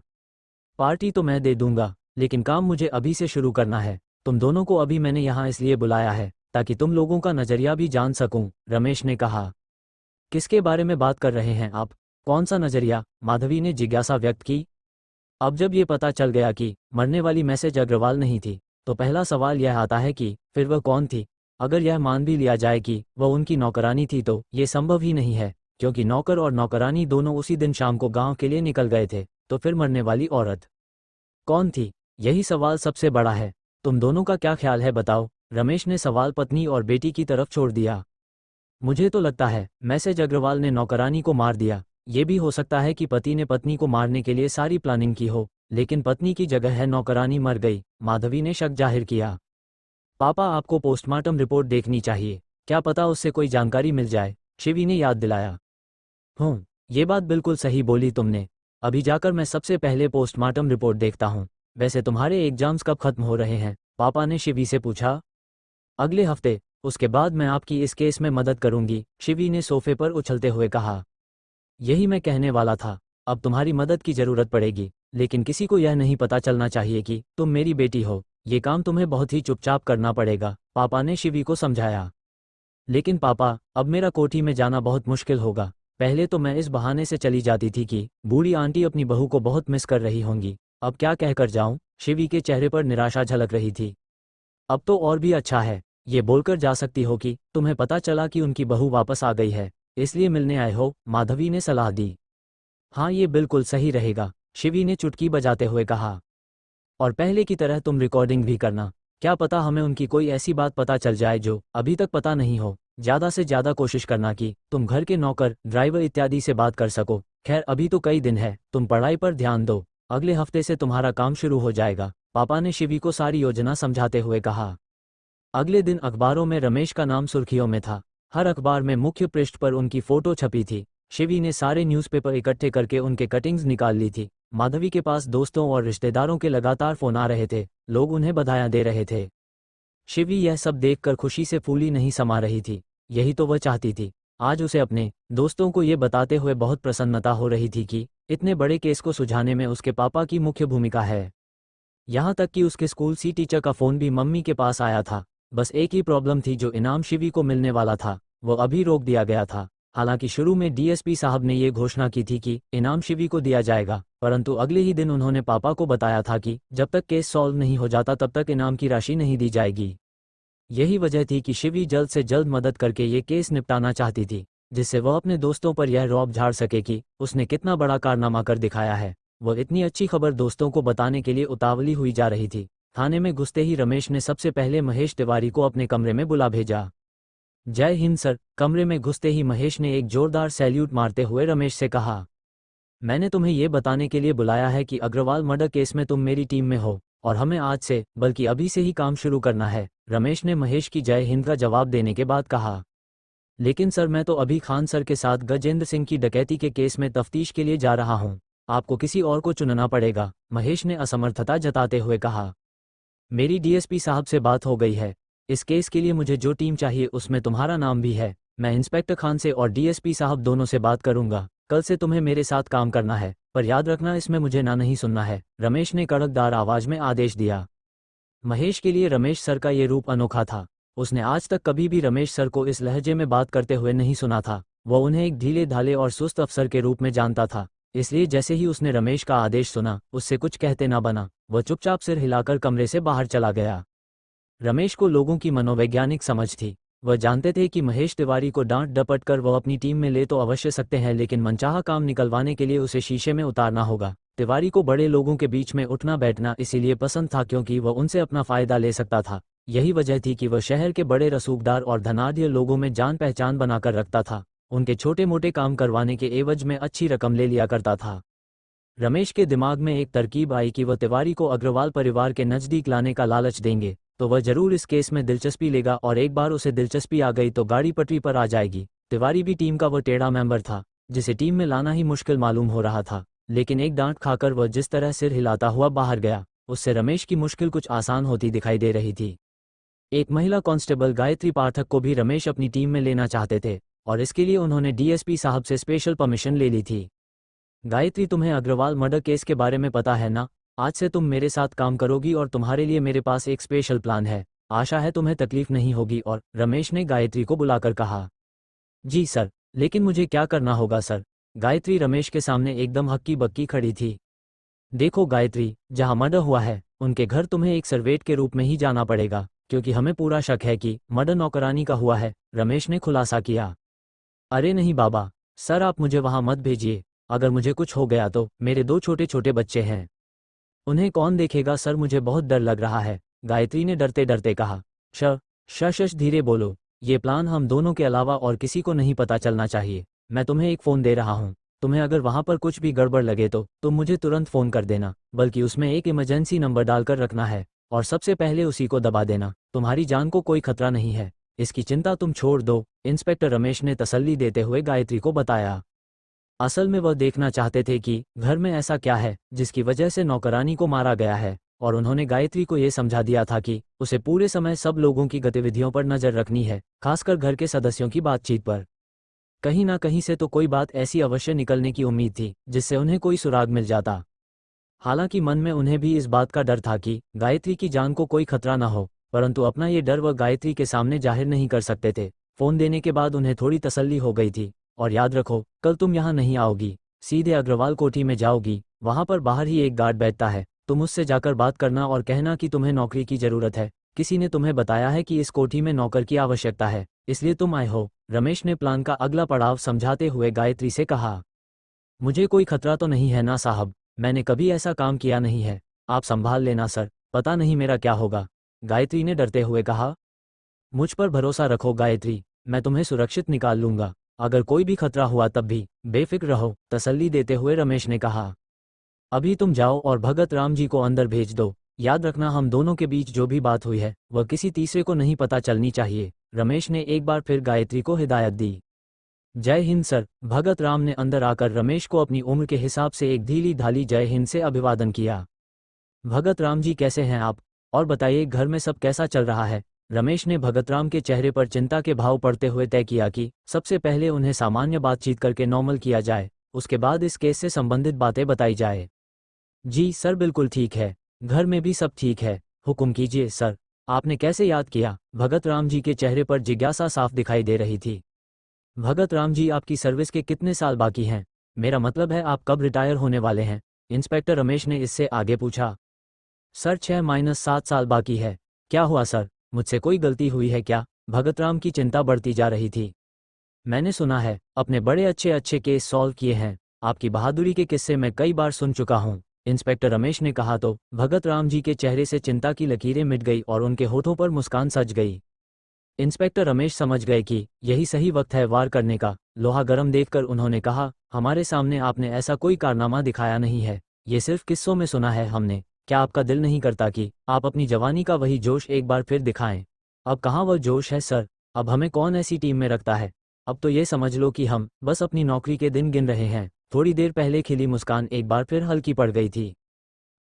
पार्टी तो मैं दे दूंगा, लेकिन काम मुझे अभी से शुरू करना है। तुम दोनों को अभी मैंने यहाँ इसलिए बुलाया है ताकि तुम लोगों का नजरिया भी जान सकूं, रमेश ने कहा। किसके बारे में बात कर रहे हैं आप? कौन सा नजरिया? माधवी ने जिज्ञासा व्यक्त की। अब जब ये पता चल गया कि मरने वाली मैसेज अग्रवाल नहीं थी, तो पहला सवाल यह आता है कि फिर वह कौन थी? अगर यह मान भी लिया जाए कि वह उनकी नौकरानी थी तो ये संभव ही नहीं है, क्योंकि नौकर और नौकरानी दोनों उसी दिन शाम को गांव के लिए निकल गए थे। तो फिर मरने वाली औरत कौन थी? यही सवाल सबसे बड़ा है। तुम दोनों का क्या ख्याल है, बताओ, रमेश ने सवाल पत्नी और बेटी की तरफ छोड़ दिया। मुझे तो लगता है मैसेज अग्रवाल ने नौकरानी को मार दिया। ये भी हो सकता है कि पति ने पत्नी को मारने के लिए सारी प्लानिंग की हो, लेकिन पत्नी की जगह है नौकरानी मर गई, माधवी ने शक जाहिर किया। पापा, आपको पोस्टमार्टम रिपोर्ट देखनी चाहिए, क्या पता उससे कोई जानकारी मिल जाए, शिवी ने याद दिलाया। ये बात बिल्कुल सही बोली तुमने। अभी जाकर मैं सबसे पहले पोस्टमार्टम रिपोर्ट देखता हूँ। वैसे तुम्हारे एग्जाम्स कब खत्म हो रहे हैं? पापा ने शिवी से पूछा। अगले हफ्ते, उसके बाद मैं आपकी इस केस में मदद करूंगी, शिवी ने सोफे पर उछलते हुए कहा। यही मैं कहने वाला था, अब तुम्हारी मदद की जरूरत पड़ेगी, लेकिन किसी को यह नहीं पता चलना चाहिए कि तुम मेरी बेटी हो। ये काम तुम्हें बहुत ही चुपचाप करना पड़ेगा, पापा ने शिवी को समझाया। लेकिन पापा, अब मेरा कोठी में जाना बहुत मुश्किल होगा। पहले तो मैं इस बहाने से चली जाती थी कि बूढ़ी आंटी अपनी बहू को बहुत मिस कर रही होंगी, अब क्या कहकर जाऊं? शिवी के चेहरे पर निराशा झलक रही थी। अब तो और भी अच्छा है, ये बोलकर जा सकती हो कि तुम्हें पता चला कि उनकी बहू वापस आ गई है, इसलिए मिलने आए हो, माधवी ने सलाह दी। हाँ, ये बिल्कुल सही रहेगा, शिवी ने चुटकी बजाते हुए कहा। और पहले की तरह तुम रिकॉर्डिंग भी करना, क्या पता हमें उनकी कोई ऐसी बात पता चल जाए जो अभी तक पता नहीं हो। ज़्यादा से ज़्यादा कोशिश करना कि तुम घर के नौकर, ड्राइवर इत्यादि से बात कर सको। खैर, अभी तो कई दिन है, तुम पढ़ाई पर ध्यान दो, अगले हफ्ते से तुम्हारा काम शुरू हो जाएगा, पापा ने शिवी को सारी योजना समझाते हुए कहा। अगले दिन अखबारों में रमेश का नाम सुर्खियों में था। हर अखबार में मुख्य पृष्ठ पर उनकी फोटो छपी थी। शिवी ने सारे न्यूज़पेपर इकट्ठे करके उनके कटिंग्स निकाल ली थी। माधवी के पास दोस्तों और रिश्तेदारों के लगातार फोन आ रहे थे, लोग उन्हें बधाइयां दे रहे थे। शिवी यह सब देखकर खुशी से फूली नहीं समा रही थी, यही तो वह चाहती थी। आज उसे अपने दोस्तों को ये बताते हुए बहुत प्रसन्नता हो रही थी कि इतने बड़े केस को सुलझाने में उसके पापा की मुख्य भूमिका है। यहाँ तक कि उसके स्कूल सी टीचर का फ़ोन भी मम्मी के पास आया था। बस एक ही प्रॉब्लम थी, जो इनाम शिवी को मिलने वाला था वो अभी रोक दिया गया था। हालांकि शुरू में डीएसपी साहब ने ये घोषणा की थी कि इनाम शिवी को दिया जाएगा, परंतु अगले ही दिन उन्होंने पापा को बताया था कि जब तक केस सॉल्व नहीं हो जाता तब तक इनाम की राशि नहीं दी जाएगी। यही वजह थी कि शिवी जल्द से जल्द मदद करके ये केस निपटाना चाहती थी, जिससे वह अपने दोस्तों पर यह रौब झाड़ सके कि उसने कितना बड़ा कारनामा कर दिखाया है। वह इतनी अच्छी खबर दोस्तों को बताने के लिए उतावली हुई जा रही थी। थाने में घुसते ही रमेश ने सबसे पहले महेश तिवारी को अपने कमरे में बुला भेजा। जय हिंद सर, कमरे में घुसते ही महेश ने एक जोरदार सैल्यूट मारते हुए रमेश से कहा। मैंने तुम्हें ये बताने के लिए बुलाया है कि अग्रवाल मर्डर केस में तुम मेरी टीम में हो, और हमें आज से, बल्कि अभी से ही काम शुरू करना है, रमेश ने महेश की जय हिंद का जवाब देने के बाद कहा। लेकिन सर, मैं तो अभी खान सर के साथ गजेंद्र सिंह की डकैती के केस में तफ्तीश के लिए जा रहा हूं, आपको किसी और को चुनना पड़ेगा, महेश ने असमर्थता जताते हुए कहा। मेरी डीएसपी साहब से बात हो गई है, इस केस के लिए मुझे जो टीम चाहिए उसमें तुम्हारा नाम भी है। मैं इंस्पेक्टर खान से और डीएसपी साहब दोनों से बात करूंगा। कल से तुम्हें मेरे साथ काम करना है, पर याद रखना इसमें मुझे ना नहीं सुनना है, रमेश ने कड़कदार आवाज में आदेश दिया। महेश के लिए रमेश सर का ये रूप अनोखा था। उसने आज तक कभी भी रमेश सर को इस लहजे में बात करते हुए नहीं सुना था। वह उन्हें एक ढीले ढाले और सुस्त अफसर के रूप में जानता था। इसलिए जैसे ही उसने रमेश का आदेश सुना, उससे कुछ कहते ना बना, वह चुपचाप सिर हिलाकर कमरे से बाहर चला गया। रमेश को लोगों की मनोवैज्ञानिक समझ थी। वह जानते थे कि महेश तिवारी को डांट डपट कर वह अपनी टीम में ले तो अवश्य सकते हैं, लेकिन मनचाहा काम निकलवाने के लिए उसे शीशे में उतारना होगा। तिवारी को बड़े लोगों के बीच में उठना बैठना इसीलिए पसंद था क्योंकि वह उनसे अपना फायदा ले सकता था। यही वजह थी कि वह शहर के बड़े रसूखदार और धनाढ्य लोगों में जान पहचान बनाकर रखता था। उनके छोटे मोटे काम करवाने के एवज में अच्छी रकम ले लिया करता था। रमेश के दिमाग में एक तरकीब आई कि वह तिवारी को अग्रवाल परिवार के नज़दीक लाने का लालच देंगे तो वह जरूर इस केस में दिलचस्पी लेगा, और एक बार उसे दिलचस्पी आ गई तो गाड़ी पटरी पर आ जाएगी। तिवारी भी टीम का वह टेढ़ा मेंबर था जिसे टीम में लाना ही मुश्किल मालूम हो रहा था, लेकिन एक डांट खाकर वह जिस तरह सिर हिलाता हुआ बाहर गया, उससे रमेश की मुश्किल कुछ आसान होती दिखाई दे रही थी। एक महिला कांस्टेबल गायत्री पाठक को भी रमेश अपनी टीम में लेना चाहते थे, और इसके लिए उन्होंने डीएसपी साहब से स्पेशल परमिशन ले ली थी। गायत्री, तुम्हें अग्रवाल मर्डर केस के बारे में पता है ना? आज से तुम मेरे साथ काम करोगी और तुम्हारे लिए मेरे पास एक स्पेशल प्लान है। आशा है तुम्हें तकलीफ नहीं होगी, और रमेश ने गायत्री को बुलाकर कहा। जी सर, लेकिन मुझे क्या करना होगा सर? गायत्री रमेश के सामने एकदम हक्की बक्की खड़ी थी। देखो गायत्री, जहां मर्डर हुआ है उनके घर तुम्हें एक सर्वेंट के रूप में ही जाना पड़ेगा, क्योंकि हमें पूरा शक है कि मर्डर नौकरानी का हुआ है, रमेश ने खुलासा किया। अरे नहीं बाबा, सर आप मुझे वहां मत भेजिए। अगर मुझे कुछ हो गया तो मेरे 2 छोटे छोटे बच्चे हैं, उन्हें कौन देखेगा सर? मुझे बहुत डर लग रहा है, गायत्री ने डरते डरते कहा। शश धीरे बोलो। ये प्लान हम दोनों के अलावा और किसी को नहीं पता चलना चाहिए। मैं तुम्हें एक फ़ोन दे रहा हूँ। तुम्हें अगर वहाँ पर कुछ भी गड़बड़ लगे तो तुम मुझे तुरंत फ़ोन कर देना, बल्कि उसमें एक इमरजेंसी नंबर डालकर रखना है और सबसे पहले उसी को दबा देना। तुम्हारी जान को कोई खतरा नहीं है, इसकी चिंता तुम छोड़ दो, इंस्पेक्टर रमेश ने तसल्ली देते हुए गायत्री को बताया। असल में वह देखना चाहते थे कि घर में ऐसा क्या है जिसकी वजह से नौकरानी को मारा गया है, और उन्होंने गायत्री को यह समझा दिया था कि उसे पूरे समय सब लोगों की गतिविधियों पर नजर रखनी है, खासकर घर के सदस्यों की बातचीत पर। कहीं ना कहीं से तो कोई बात ऐसी अवश्य निकलने की उम्मीद थी जिससे उन्हें कोई सुराग मिल जाता। हालांकि मन में उन्हें भी इस बात का डर था कि गायत्री की जान को कोई खतरा न हो, परंतु अपना ये डर वह गायत्री के सामने जाहिर नहीं कर सकते थे। फोन देने के बाद उन्हें थोड़ी तसल्ली हो गई थी। और याद रखो, कल तुम यहाँ नहीं आओगी, सीधे अग्रवाल कोठी में जाओगी। वहां पर बाहर ही एक गार्ड बैठता है, तुम उससे जाकर बात करना और कहना कि तुम्हें नौकरी की जरूरत है। किसी ने तुम्हें बताया है कि इस कोठी में नौकर की आवश्यकता है, इसलिए तुम आए हो। रमेश ने प्लान का अगला पड़ाव समझाते हुए गायत्री से कहा। मुझे कोई खतरा तो नहीं है ना साहब, मैंने कभी ऐसा काम किया नहीं है। आप संभाल लेना सर, पता नहीं मेरा क्या होगा, गायत्री ने डरते हुए कहा। मुझ पर भरोसा रखो गायत्री, मैं तुम्हें सुरक्षित निकाल लूंगा। अगर कोई भी खतरा हुआ तब भी बेफिक्र रहो, तसल्ली देते हुए रमेश ने कहा। अभी तुम जाओ और भगत राम जी को अंदर भेज दो। याद रखना, हम दोनों के बीच जो भी बात हुई है वह किसी तीसरे को नहीं पता चलनी चाहिए। रमेश ने एक बार फिर गायत्री को हिदायत दी। जय हिंद सर। भगत राम ने अंदर आकर रमेश को अपनी उम्र के हिसाब से एक ढीली ढाली जय हिंद से अभिवादन किया। भगत राम जी कैसे हैं आप, और बताइए घर में सब कैसा चल रहा है। रमेश ने भगत राम के चेहरे पर चिंता के भाव पड़ते हुए तय किया कि सबसे पहले उन्हें सामान्य बातचीत करके नॉर्मल किया जाए, उसके बाद इस केस से संबंधित बातें बताई जाए। जी सर, बिल्कुल ठीक है, घर में भी सब ठीक है। हुक्म कीजिए सर। आपने कैसे याद किया। भगत राम जी के चेहरे पर जिज्ञासा साफ दिखाई दे रही थी। भगत राम जी, आपकी सर्विस के कितने साल बाकी हैं। मेरा मतलब है आप कब रिटायर होने वाले हैं। इंस्पेक्टर रमेश ने इससे आगे पूछा। सर 6-7 साल बाकी है। क्या हुआ सर, मुझसे कोई गलती हुई है क्या। भगत राम की चिंता बढ़ती जा रही थी। मैंने सुना है अपने बड़े अच्छे अच्छे केस सॉल्व किए हैं, आपकी बहादुरी के किस्से मैं कई बार सुन चुका हूँ, इंस्पेक्टर रमेश ने कहा तो भगत राम जी के चेहरे से चिंता की लकीरें मिट गई और उनके होठों पर मुस्कान सज गई। इंस्पेक्टर रमेश समझ गए कि यही सही वक्त है वार करने का। लोहा गर्म देखकर उन्होंने कहा, हमारे सामने आपने ऐसा कोई कारनामा दिखाया नहीं है, ये सिर्फ किस्सों में सुना है हमने। क्या आपका दिल नहीं करता कि आप अपनी जवानी का वही जोश एक बार फिर दिखाएं। अब कहाँ वह जोश है सर, अब हमें कौन ऐसी टीम में रखता है। अब तो ये समझ लो कि हम बस अपनी नौकरी के दिन गिन रहे हैं। थोड़ी देर पहले खिली मुस्कान एक बार फिर हल्की पड़ गई थी।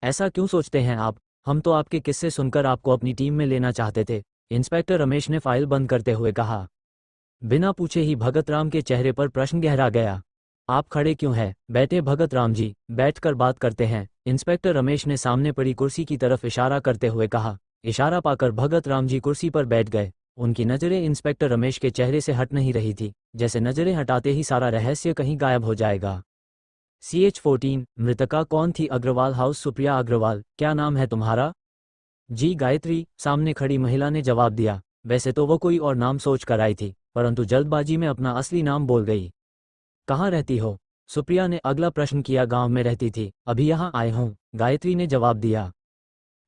ऐसा क्यों सोचते हैं आप, हम तो आपके किस्से सुनकर आपको अपनी टीम में लेना चाहते थे, इंस्पेक्टर रमेश ने फाइल बंद करते हुए कहा। बिना पूछे ही भगत राम के चेहरे पर प्रश्न गहरा गया। आप खड़े क्यों हैं, बैठे भगत राम जी, बैठकर बात करते हैं, इंस्पेक्टर रमेश ने सामने पड़ी कुर्सी की तरफ इशारा करते हुए कहा। इशारा पाकर भगत राम जी कुर्सी पर बैठ गए। उनकी नज़रें इंस्पेक्टर रमेश के चेहरे से हट नहीं रही थी, जैसे नज़रें हटाते ही सारा रहस्य कहीं गायब हो जाएगा। CH-14, मृतका कौन थी। अग्रवाल हाउस, सुप्रिया अग्रवाल। क्या नाम है तुम्हारा। जी गायत्री, सामने खड़ी महिला ने जवाब दिया। वैसे तो वो कोई और नाम सोच कर आई थी, परंतु जल्दबाजी में अपना असली नाम बोल गई। कहाँ रहती हो, सुप्रिया ने अगला प्रश्न किया। गांव में रहती थी, अभी यहाँ आए हूँ, गायत्री ने जवाब दिया।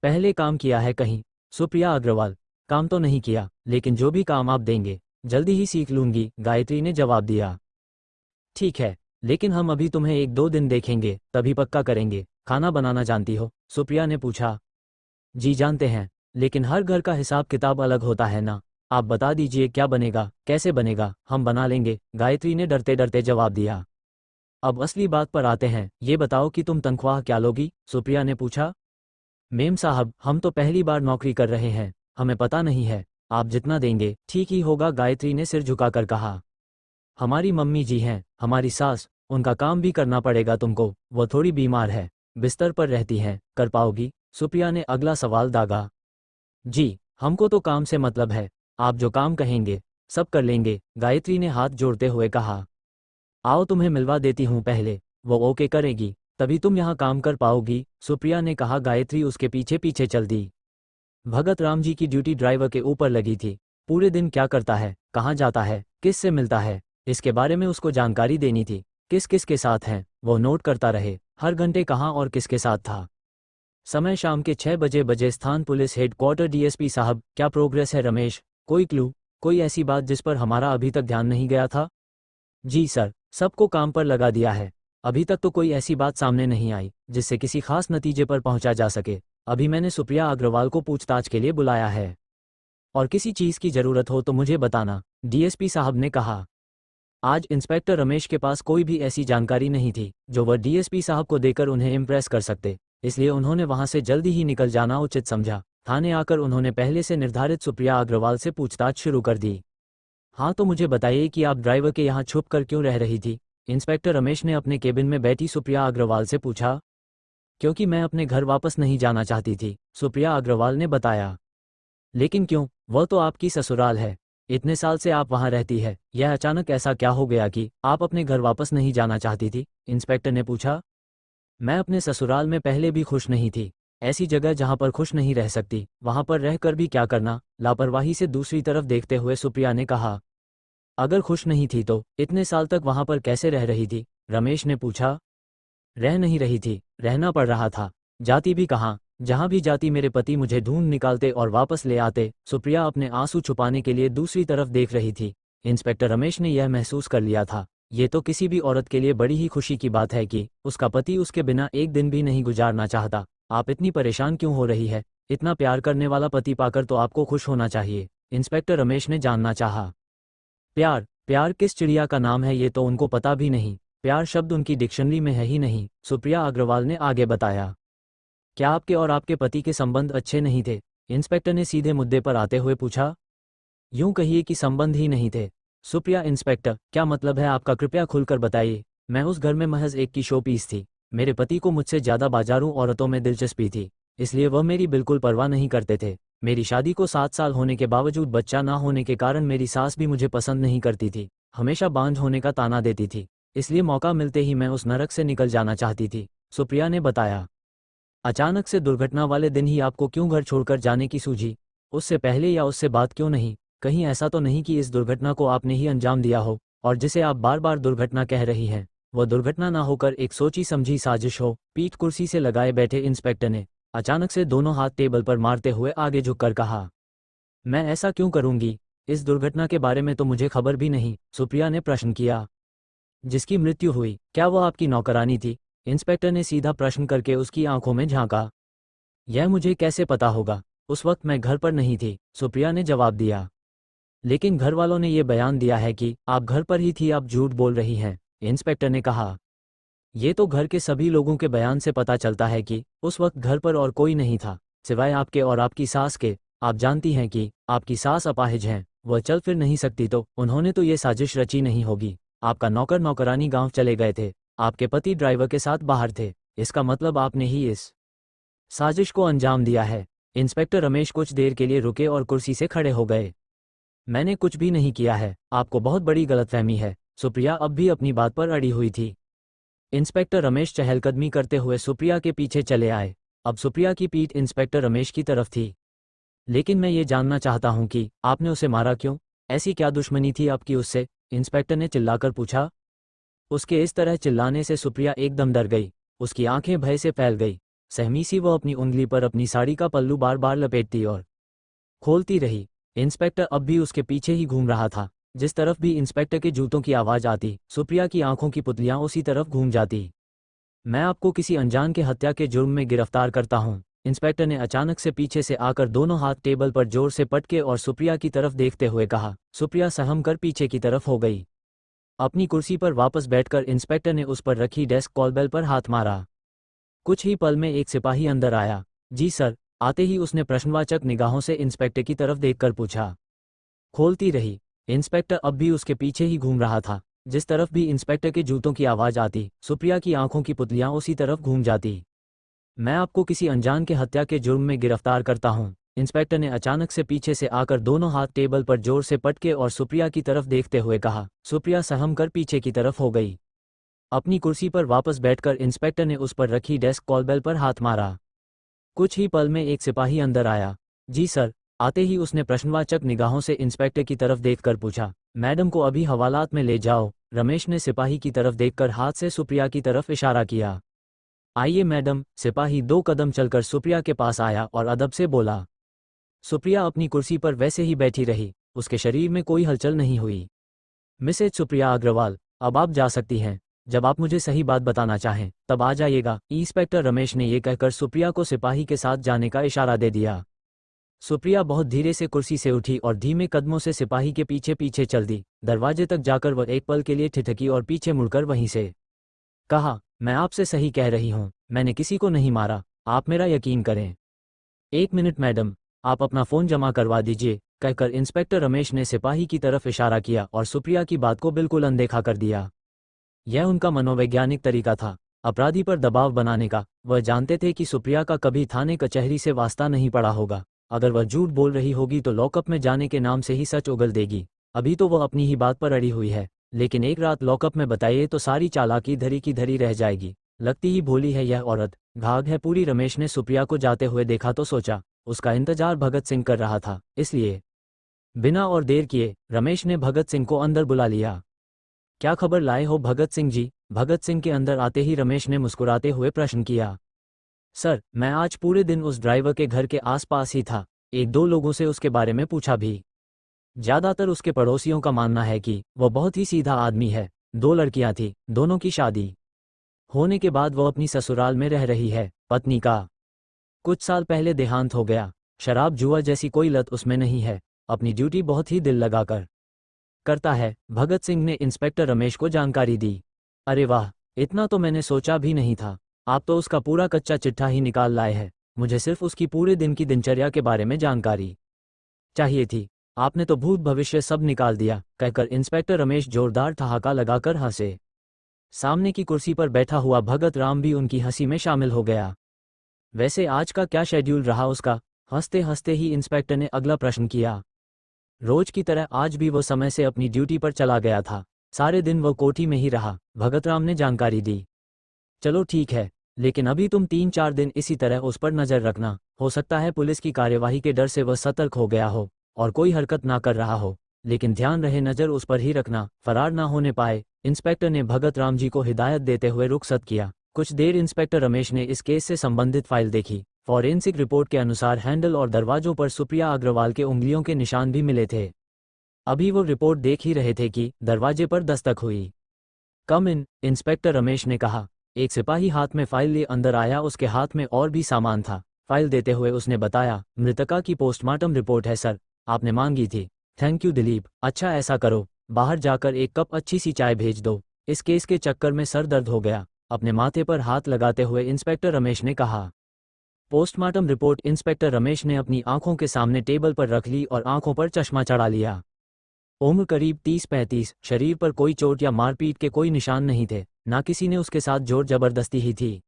पहले काम किया है कहीं। सुप्रिया अग्रवाल, काम तो नहीं किया, लेकिन जो भी काम आप देंगे जल्दी ही सीख लूंगी, गायत्री ने जवाब दिया। ठीक है, लेकिन हम अभी तुम्हें 1-2 दिन देखेंगे, तभी पक्का करेंगे। खाना बनाना जानती हो, सुप्रिया ने पूछा। जी जानते हैं, लेकिन हर घर का हिसाब किताब अलग होता है ना। आप बता दीजिए क्या बनेगा, कैसे बनेगा, हम बना लेंगे, गायत्री ने डरते डरते जवाब दिया। अब असली बात पर आते हैं, ये बताओ कि तुम तनख्वाह क्या लोगी, सुप्रिया ने पूछा। मेम साहब, हम तो पहली बार नौकरी कर रहे हैं, हमें पता नहीं है, आप जितना देंगे ठीक ही होगा, गायत्री ने सिर झुकाकर कहा। हमारी मम्मी जी हैं, हमारी सास, उनका काम भी करना पड़ेगा तुमको, वो थोड़ी बीमार है, बिस्तर पर रहती हैं, कर पाओगी, सुप्रिया ने अगला सवाल दागा। जी, हमको तो काम से मतलब है, आप जो काम कहेंगे सब कर लेंगे, गायत्री ने हाथ जोड़ते हुए कहा। आओ तुम्हें मिलवा देती हूँ पहले, वो ओके करेगी तभी तुम यहाँ काम कर पाओगी, सुप्रिया ने कहा। गायत्री उसके पीछे पीछे चल दी। भगत राम जी की ड्यूटी ड्राइवर के ऊपर लगी थी। पूरे दिन क्या करता है, कहाँ जाता है, किस से मिलता है, इसके बारे में उसको जानकारी देनी थी। किस किस के साथ हैं वो नोट करता रहे, हर घंटे कहाँ और किसके साथ था। समय शाम के 6 बजे स्थान पुलिस हेडक्वार्टर। डीएसपी साहब, क्या प्रोग्रेस है? रमेश, कोई क्लू, कोई ऐसी बात जिस पर हमारा अभी तक ध्यान नहीं गया था? जी सर, सबको काम पर लगा दिया है। अभी तक तो कोई ऐसी बात सामने नहीं आई जिससे किसी खास नतीजे पर पहुंचा जा सके। अभी मैंने सुप्रिया अग्रवाल को पूछताछ के लिए बुलाया है, और किसी चीज़ की ज़रूरत हो तो मुझे बताना, डीएसपी साहब ने कहा। आज इंस्पेक्टर रमेश के पास कोई भी ऐसी जानकारी नहीं थी जो वह डीएसपी साहब को देकर उन्हें इम्प्रेस कर सकते, इसलिए उन्होंने वहां से जल्दी ही निकल जाना उचित समझा। थाने आकर उन्होंने पहले से निर्धारित सुप्रिया अग्रवाल से पूछताछ शुरू कर दी। हाँ, तो मुझे बताइए कि आप ड्राइवर के यहाँ छुप कर क्यों रह रही थी? इंस्पेक्टर रमेश ने अपने केबिन में बैठी सुप्रिया अग्रवाल से पूछा। क्योंकि मैं अपने घर वापस नहीं जाना चाहती थी, सुप्रिया अग्रवाल ने बताया। लेकिन क्यों? वह तो आपकी ससुराल है, इतने साल से आप वहां रहती है, यह अचानक ऐसा क्या हो गया कि आप अपने घर वापस नहीं जाना चाहती थी? इंस्पेक्टर ने पूछा। मैं अपने ससुराल में पहले भी खुश नहीं थी, ऐसी जगह जहां पर खुश नहीं रह सकती वहां पर रहकर भी क्या करना? लापरवाही से दूसरी तरफ देखते हुए सुप्रिया ने कहा। अगर खुश नहीं थी तो इतने साल तक वहां पर कैसे रह रही थी? रमेश ने पूछा। रह नहीं रही थी, रहना पड़ रहा था। जाती भी कहाँ? जहां भी जाती मेरे पति मुझे ढूंढ निकालते और वापस ले आते। सुप्रिया अपने आंसू छुपाने के लिए दूसरी तरफ देख रही थी। इंस्पेक्टर रमेश ने यह महसूस कर लिया था, ये तो किसी भी औरत के लिए बड़ी ही खुशी की बात है कि उसका पति उसके बिना एक दिन भी नहीं गुजारना चाहता। आप इतनी परेशान क्यों हो रही है? इतना प्यार करने वाला पति पाकर तो आपको खुश होना चाहिए, इंस्पेक्टर रमेश ने जानना चाहा। प्यार? प्यार किस चिड़िया का नाम है, ये तो उनको पता भी नहीं। प्यार शब्द उनकी डिक्शनरी में है ही नहीं, सुप्रिया अग्रवाल ने आगे बताया। क्या आपके और आपके पति के संबंध अच्छे नहीं थे? इंस्पेक्टर ने सीधे मुद्दे पर आते हुए पूछा। यूं कहिए कि संबंध ही नहीं थे। सुप्रिया, इंस्पेक्टर, क्या मतलब है आपका? कृपया खुलकर बताइए। मैं उस घर में महज एक की शो पीस थी। मेरे पति को मुझसे ज़्यादा बाजारू औरतों में दिलचस्पी थी, इसलिए वह मेरी बिल्कुल परवाह नहीं करते थे। मेरी शादी को 7 साल होने के बावजूद बच्चा ना होने के कारण मेरी सास भी मुझे पसंद नहीं करती थी, हमेशा बांझ होने का ताना देती थी। इसलिए मौका मिलते ही मैं उस नरक से निकल जाना चाहती थी, सुप्रिया ने बताया। अचानक से दुर्घटना वाले दिन ही आपको क्यों घर छोड़कर जाने की सूझी? उससे पहले या उससे बाद क्यों नहीं? कहीं ऐसा तो नहीं कि इस दुर्घटना को आपने ही अंजाम दिया हो, और जिसे आप बार बार दुर्घटना कह रही हैं वह दुर्घटना ना होकर एक सोची समझी साजिश हो? पीठ कुर्सी से लगाए बैठे इंस्पेक्टर ने अचानक से दोनों हाथ टेबल पर मारते हुए आगे झुककर कहा। मैं ऐसा क्यों करूंगी? इस दुर्घटना के बारे में तो मुझे खबर भी नहीं, सुप्रिया ने प्रश्न किया। जिसकी मृत्यु हुई, क्या वह आपकी नौकरानी थी? इंस्पेक्टर ने सीधा प्रश्न करके उसकी आंखों में झांका। यह मुझे कैसे पता होगा? उस वक्त मैं घर पर नहीं थी, सुप्रिया ने जवाब दिया। लेकिन घर वालों ने यह बयान दिया है कि आप घर पर ही थी, आप झूठ बोल रही हैं, इंस्पेक्टर ने कहा। ये तो घर के सभी लोगों के बयान से पता चलता है कि उस वक्त घर पर और कोई नहीं था सिवाय आपके और आपकी सास के। आप जानती हैं कि आपकी सास अपाहिज हैं, वह चल फिर नहीं सकती, तो उन्होंने तो ये साजिश रची नहीं होगी। आपका नौकर नौकरानी गांव चले गए थे, आपके पति ड्राइवर के साथ बाहर थे, इसका मतलब आपने ही इस साजिश को अंजाम दिया है। इंस्पेक्टर रमेश कुछ देर के लिए रुके और कुर्सी से खड़े हो गए। मैंने कुछ भी नहीं किया है, आपको बहुत बड़ी गलतफहमी है, सुप्रिया अब भी अपनी बात पर अड़ी हुई थी। इंस्पेक्टर रमेश चहलकदमी करते हुए सुप्रिया के पीछे चले आए। अब सुप्रिया की पीठ इंस्पेक्टर रमेश की तरफ थी। लेकिन मैं ये जानना चाहता हूं कि आपने उसे मारा क्यों? ऐसी क्या दुश्मनी थी आपकी उससे? इंस्पेक्टर ने चिल्लाकर पूछा। उसके इस तरह चिल्लाने से सुप्रिया एकदम डर गई, उसकी आंखें भय से फैल गई। सहमी सी वो अपनी उंगली पर अपनी साड़ी का पल्लू बार बार लपेटती और खोलती रही। इंस्पेक्टर अब भी उसके पीछे ही घूम रहा था। जिस तरफ भी इंस्पेक्टर के जूतों की आवाज़ आती, सुप्रिया की आंखों की पुतलियां उसी तरफ घूम जाती। मैं आपको किसी अनजान के हत्या के जुर्म में गिरफ्तार करता हूं, इंस्पेक्टर ने अचानक से पीछे से आकर दोनों हाथ टेबल पर जोर से पटके और सुप्रिया की तरफ देखते हुए कहा। सुप्रिया सहम कर पीछे की तरफ हो गई। अपनी कुर्सी पर वापस बैठकर इंस्पेक्टर ने उस पर रखी डेस्क कॉल बेल पर हाथ मारा। कुछ ही पल में एक सिपाही अंदर आया। जी सर, आते ही उसने प्रश्नवाचक निगाहों से इंस्पेक्टर की तरफ देखकर पूछा। खोलती रही। इंस्पेक्टर अब भी उसके पीछे ही घूम रहा था। जिस तरफ भी इंस्पेक्टर के जूतों की आवाज़ आती, सुप्रिया की आंखों की पुतलियां उसी तरफ घूम जाती। मैं आपको किसी अनजान के हत्या के जुर्म में गिरफ्तार करता हूं, इंस्पेक्टर ने अचानक से पीछे से आकर दोनों हाथ टेबल पर जोर से पटके और सुप्रिया की तरफ देखते हुए कहा। सुप्रिया सहम कर पीछे की तरफ हो गई। अपनी कुर्सी पर वापस बैठकर इंस्पेक्टर ने उस पर रखी डेस्क कॉल बेल पर हाथ मारा। कुछ ही पल में एक सिपाही अंदर आया। जी सर, आते ही उसने प्रश्नवाचक निगाहों से इंस्पेक्टर की तरफ देखकर पूछा। मैडम को अभी हवालात में ले जाओ, रमेश ने सिपाही की तरफ देखकर हाथ से सुप्रिया की तरफ इशारा किया। आइए मैडम। सिपाही 2 कदम चलकर सुप्रिया के पास आया और अदब से बोला। सुप्रिया अपनी कुर्सी पर वैसे ही बैठी रही, उसके शरीर में कोई हलचल नहीं हुई। मिसेज सुप्रिया अग्रवाल, अब आप जा सकती हैं। जब आप मुझे सही बात बताना चाहें तब आ जाइएगा। इंस्पेक्टर रमेश ने यह कहकर सुप्रिया को सिपाही के साथ जाने का इशारा दे दिया। सुप्रिया बहुत धीरे से कुर्सी से उठी और धीमे कदमों से सिपाही के पीछे पीछे चल दी। दरवाजे तक जाकर वह एक पल के लिए ठिठकी और पीछे मुड़कर वहीं से कहा, मैं आपसे सही कह रही हूँ, मैंने किसी को नहीं मारा, आप मेरा यकीन करें। 1 मिनट मैडम, आप अपना फ़ोन जमा करवा दीजिए, कहकर इंस्पेक्टर रमेश ने सिपाही की तरफ इशारा किया और सुप्रिया की बात को बिल्कुल अनदेखा कर दिया। यह उनका मनोवैज्ञानिक तरीका था, अपराधी पर दबाव बनाने का। वह जानते थे कि सुप्रिया का कभी थाने कचहरी से वास्ता नहीं पड़ा होगा। अगर वह झूठ बोल रही होगी तो लॉकअप में जाने के नाम से ही सच उगल देगी। अभी तो वह अपनी ही बात पर अड़ी हुई है, लेकिन एक रात लॉकअप में बताइए तो सारी चालाकी धरी की धरी रह जाएगी। लगती ही भोली है यह औरत, घाघ है पूरी। रमेश ने सुप्रिया को जाते हुए देखा तो सोचा, उसका इंतजार भगत सिंह कर रहा था, इसलिए बिना और देर किए रमेश ने भगत सिंह को अंदर बुला लिया। क्या खबर लाए हो भगत सिंह जी? भगत सिंह के अंदर आते ही रमेश ने मुस्कुराते हुए प्रश्न किया। सर, मैं आज पूरे दिन उस ड्राइवर के घर के आसपास ही था, 1-2 लोगों से उसके बारे में पूछा भी। ज्यादातर उसके पड़ोसियों का मानना है कि वह बहुत ही सीधा आदमी है। 2 लड़कियां थी, दोनों की शादी होने के बाद वो अपनी ससुराल में रह रही है। पत्नी का कुछ साल पहले देहांत हो गया। शराब जुआ जैसी कोई लत उसमें नहीं है, अपनी ड्यूटी बहुत ही दिल लगाकर करता है। भगत सिंह ने इंस्पेक्टर रमेश को जानकारी दी। अरे वाह, इतना तो मैंने सोचा भी नहीं था, आप तो उसका पूरा कच्चा चिट्ठा ही निकाल लाए हैं। मुझे सिर्फ उसकी पूरे दिन की दिनचर्या के बारे में जानकारी चाहिए थी, आपने तो भूत भविष्य सब निकाल दिया, कहकर इंस्पेक्टर रमेश जोरदार ठहाका लगाकर हंसे। सामने की कुर्सी पर बैठा हुआ भगत राम भी उनकी हंसी में शामिल हो गया। वैसे आज का क्या शेड्यूल रहा उसका? हंसते हंसते ही इंस्पेक्टर ने अगला प्रश्न किया। रोज की तरह आज भी वो समय से अपनी ड्यूटी पर चला गया था। सारे दिन वो कोठी में ही रहा, भगत राम ने जानकारी दी। चलो ठीक है, लेकिन अभी तुम 3-4 दिन इसी तरह उस पर नजर रखना। हो सकता है पुलिस की कार्यवाही के डर से वह सतर्क हो गया हो और कोई हरकत ना कर रहा हो, लेकिन ध्यान रहे नजर उस पर ही रखना, फरार ना होने पाए। इंस्पेक्टर ने भगत राम जी को हिदायत देते हुए रुखसत किया। कुछ देर इंस्पेक्टर रमेश ने इस केस से संबंधित फाइल देखी। फॉरेंसिक रिपोर्ट के अनुसार हैंडल और दरवाजों पर सुप्रिया अग्रवाल के उंगलियों के निशान भी मिले थे। अभी वो रिपोर्ट देख ही रहे थे कि दरवाजे पर दस्तक हुई। कम इन, इंस्पेक्टर रमेश ने कहा। एक सिपाही हाथ में फाइल लिए अंदर आया, उसके हाथ में और भी सामान था। फाइल देते हुए उसने बताया, मृतका की पोस्टमार्टम रिपोर्ट है सर, आपने मांगी थी। Thank you Dilip. अच्छा ऐसा करो, बाहर जाकर एक कप अच्छी सी चाय भेज दो, इस केस के चक्कर में सर दर्द हो गया। अपने माथे पर हाथ लगाते हुए इंस्पेक्टर रमेश ने कहा। पोस्टमार्टम रिपोर्ट इंस्पेक्टर रमेश ने अपनी आंखों के सामने टेबल पर रख ली और आंखों पर चश्मा चढ़ा लिया। उम्र करीब 30-35, शरीर पर कोई चोट या मारपीट के कोई निशान नहीं थे, ना किसी ने उसके साथ जोर जबरदस्ती ही थी।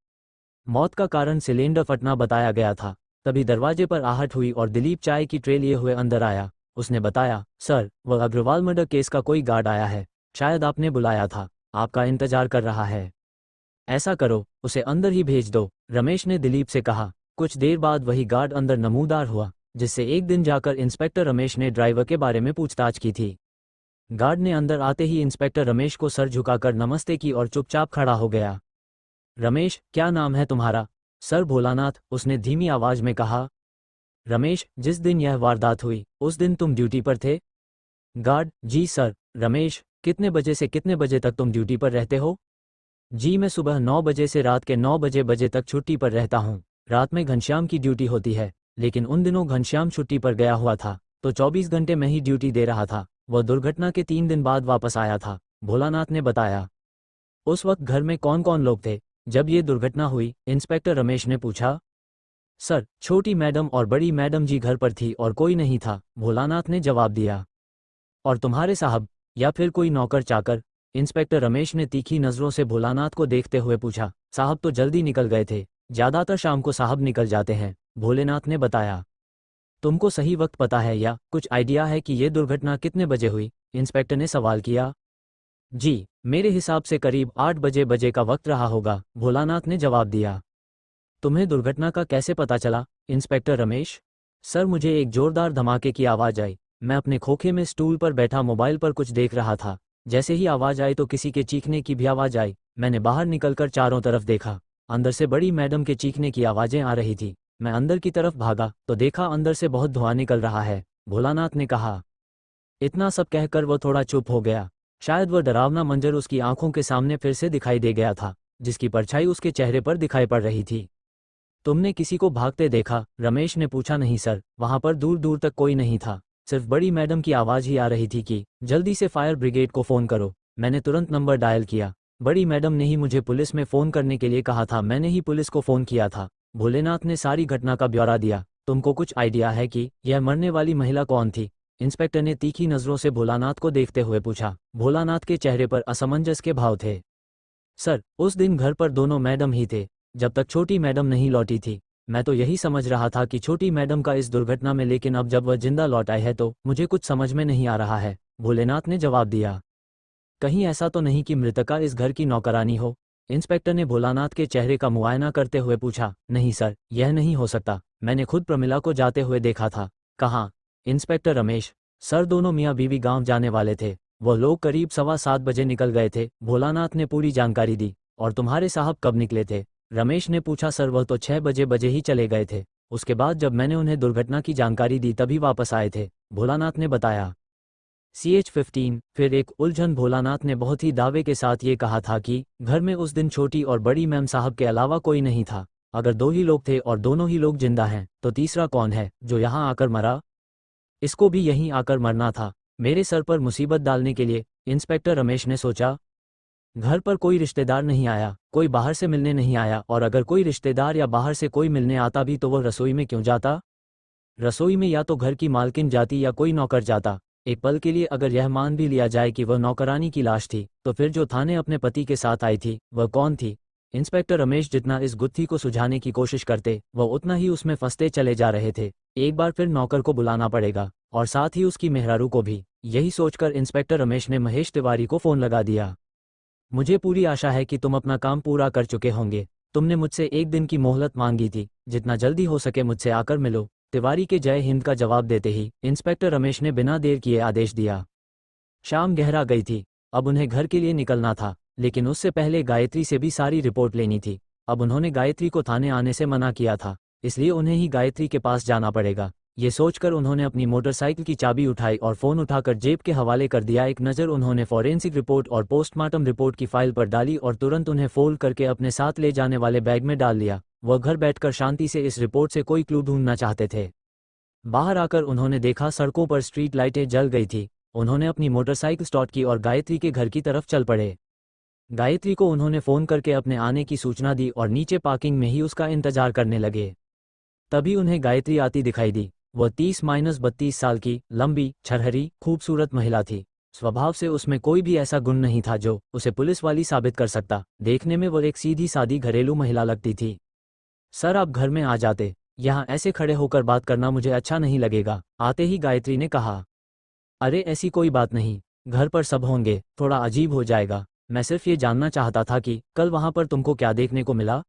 मौत का कारण सिलेंडर फटना बताया गया था। तभी दरवाजे पर आहट हुई और दिलीप चाय की ट्रे लिए हुए अंदर आया। उसने बताया, सर, वह अग्रवाल मर्डर केस का कोई गार्ड आया है, शायद आपने बुलाया था, आपका इंतजार कर रहा है। ऐसा करो, उसे अंदर ही भेज दो, रमेश ने दिलीप से कहा। कुछ देर बाद वही गार्ड अंदर नमूदार हुआ, जिससे एक दिन जाकर इंस्पेक्टर रमेश ने ड्राइवर के बारे में पूछताछ की थी। गार्ड ने अंदर आते ही इंस्पेक्टर रमेश को सर झुकाकर नमस्ते की और चुपचाप खड़ा हो गया। रमेश, क्या नाम है तुम्हारा? सर भोलानाथ, उसने धीमी आवाज में कहा। रमेश, जिस दिन यह वारदात हुई उस दिन तुम ड्यूटी पर थे? गार्ड, जी सर। रमेश, कितने बजे से कितने बजे तक तुम ड्यूटी पर रहते हो? जी, मैं सुबह 9 बजे से रात के 9 बजे तक छुट्टी पर रहता हूँ। रात में घनश्याम की ड्यूटी होती है, लेकिन उन दिनों घनश्याम छुट्टी पर गया हुआ था, तो 24 घंटे मैं ही ड्यूटी दे रहा था। वह दुर्घटना के 3 दिन बाद वापस आया था, भोलानाथ ने बताया। उस वक्त घर में कौन कौन लोग थे जब ये दुर्घटना हुई? इंस्पेक्टर रमेश ने पूछा। सर, छोटी मैडम और बड़ी मैडम जी घर पर थी और कोई नहीं था, भोलानाथ ने जवाब दिया। और तुम्हारे साहब या फिर कोई नौकर चाकर? इंस्पेक्टर रमेश ने तीखी नजरों से भोलानाथ को देखते हुए पूछा। साहब तो जल्दी निकल गए थे, ज्यादातर शाम को साहब निकल जाते हैं, भोलेनाथ ने बताया। तुमको सही वक्त पता है या कुछ आइडिया है कि यह दुर्घटना कितने बजे हुई? इंस्पेक्टर ने सवाल किया। जी, मेरे हिसाब से करीब 8 बजे का वक्त रहा होगा, भोलानाथ ने जवाब दिया। तुम्हें दुर्घटना का कैसे पता चला? इंस्पेक्टर रमेश। सर, मुझे एक जोरदार धमाके की आवाज आई। मैं अपने खोखे में स्टूल पर बैठा मोबाइल पर कुछ देख रहा था। जैसे ही आवाज आई तो किसी के चीखने की भी आवाज आई। मैंने बाहर निकलकर चारों तरफ देखा, अंदर से बड़ी मैडम के चीखने की आवाज़ें आ रही थी। मैं अंदर की तरफ भागा तो देखा अंदर से बहुत धुआं निकल रहा है, भोलानाथ ने कहा। इतना सब कहकर वो थोड़ा चुप हो गया। शायद वह डरावना मंजर उसकी आंखों के सामने फिर से दिखाई दे गया था, जिसकी परछाई उसके चेहरे पर दिखाई पड़ रही थी। तुमने किसी को भागते देखा? रमेश ने पूछा। नहीं सर, वहां पर दूर दूर तक कोई नहीं था, सिर्फ बड़ी मैडम की आवाज़ ही आ रही थी कि जल्दी से फायर ब्रिगेड को फ़ोन करो। मैंने तुरंत नंबर डायल किया। बड़ी मैडम ने ही मुझे पुलिस में फ़ोन करने के लिए कहा था, मैंने ही पुलिस को फ़ोन किया था। भोलेनाथ ने सारी घटना का ब्यौरा दिया। तुमको कुछ आइडिया है कि यह मरने वाली महिला कौन थी? इंस्पेक्टर ने तीखी नज़रों से भोलानाथ को देखते हुए पूछा। भोलानाथ के चेहरे पर असमंजस के भाव थे। सर, उस दिन घर पर दोनों मैडम ही थे, जब तक छोटी मैडम नहीं लौटी थी। मैं तो यही समझ रहा था कि छोटी मैडम का इस दुर्घटना में, लेकिन अब जब वह जिंदा लौट आई है तो मुझे कुछ समझ में नहीं आ रहा है, भोलेनाथ ने जवाब दिया। कहीं ऐसा तो नहीं कि मृतका इस घर की नौकरानी हो? इंस्पेक्टर ने भोलानाथ के चेहरे का मुआयना करते हुए पूछा। नहीं सर, यह नहीं हो सकता, मैंने खुद प्रमिला को जाते हुए देखा था। कहाँ? इंस्पेक्टर रमेश। सर, दोनों मियाँ बीवी गांव जाने वाले थे। वह लोग करीब 7:15 बजे निकल गए थे। भोलानाथ ने पूरी जानकारी दी। और तुम्हारे साहब कब निकले थे? रमेश ने पूछा। सर, वह तो 6 बजे ही चले गए थे। उसके बाद जब मैंने उन्हें दुर्घटना की जानकारी दी तभी वापस आए थे, भोलानाथ ने बताया। CH-15। फिर एक उलझन। भोलानाथ ने बहुत ही दावे के साथ ये कहा था कि घर में उस दिन छोटी और बड़ी मैम साहब के अलावा कोई नहीं था। अगर 2 ही लोग थे और दोनों ही लोग जिंदा हैं, तो तीसरा कौन है जो यहाँ आकर मरा? इसको भी यहीं आकर मरना था, मेरे सर पर मुसीबत डालने के लिए, इंस्पेक्टर रमेश ने सोचा। घर पर कोई रिश्तेदार नहीं आया, कोई बाहर से मिलने नहीं आया, और अगर कोई रिश्तेदार या बाहर से कोई मिलने आता भी तो वह रसोई में क्यों जाता? रसोई में या तो घर की मालकिन जाती या कोई नौकर जाता। एक पल के लिए अगर यह मान भी लिया जाए कि वह नौकरानी की लाश थी, तो फिर जो थाने अपने पति के साथ आई थी वह कौन थी? इंस्पेक्टर रमेश जितना इस गुत्थी को सुलझाने की कोशिश करते, वह उतना ही उसमें फंसते चले जा रहे थे। एक बार फिर नौकर को बुलाना पड़ेगा, और साथ ही उसकी मेहरारू को भी। यही सोचकर इंस्पेक्टर रमेश ने महेश तिवारी को फ़ोन लगा दिया। मुझे पूरी आशा है कि तुम अपना काम पूरा कर चुके होंगे। तुमने मुझसे 1 दिन की मोहलत मांगी थी, जितना जल्दी हो सके मुझसे आकर मिलो। तिवारी के जय हिंद का जवाब देते ही इंस्पेक्टर रमेश ने बिना देर किए आदेश दिया। शाम गहरा गई थी। अब उन्हें घर के लिए निकलना था, लेकिन उससे पहले गायत्री से भी सारी रिपोर्ट लेनी थी। अब उन्होंने गायत्री को थाने आने से मना किया था, इसलिए उन्हें ही गायत्री के पास जाना पड़ेगा। ये सोचकर उन्होंने अपनी मोटरसाइकिल की चाबी उठाई और फ़ोन उठाकर जेब के हवाले कर दिया। एक नज़र उन्होंने फॉरेंसिक रिपोर्ट और पोस्टमार्टम रिपोर्ट की फाइल पर डाली और तुरंत उन्हें फोल्ड करके अपने साथ ले जाने वाले बैग में डाल लिया। वह घर बैठकर शांति से इस रिपोर्ट से कोई क्लू ढूंढना चाहते थे। बाहर आकर उन्होंने देखा सड़कों पर स्ट्रीट लाइटें जल गई थी। उन्होंने अपनी मोटरसाइकिल स्टार्ट की और गायत्री के घर की तरफ चल पड़े। गायत्री को उन्होंने फ़ोन करके अपने आने की सूचना दी और नीचे पार्किंग में ही उसका इंतजार करने लगे। तभी उन्हें गायत्री आती दिखाई दी। वह 30-32 साल की, लंबी, छरहरी, खूबसूरत महिला थी। स्वभाव से उसमें कोई भी ऐसा गुण नहीं था जो उसे पुलिस वाली साबित कर सकता। देखने में वह एक सीधी सादी घरेलू महिला लगती थी। सर, आप घर में आ जाते, यहाँ ऐसे खड़े होकर बात करना मुझे अच्छा नहीं लगेगा, आते ही गायत्री ने कहा। अरे ऐसी कोई बात नहीं, घर पर सब होंगे, थोड़ा अजीब हो जाएगा। मैं सिर्फ ये जानना चाहता था कि कल वहाँ पर तुमको क्या देखने को मिला?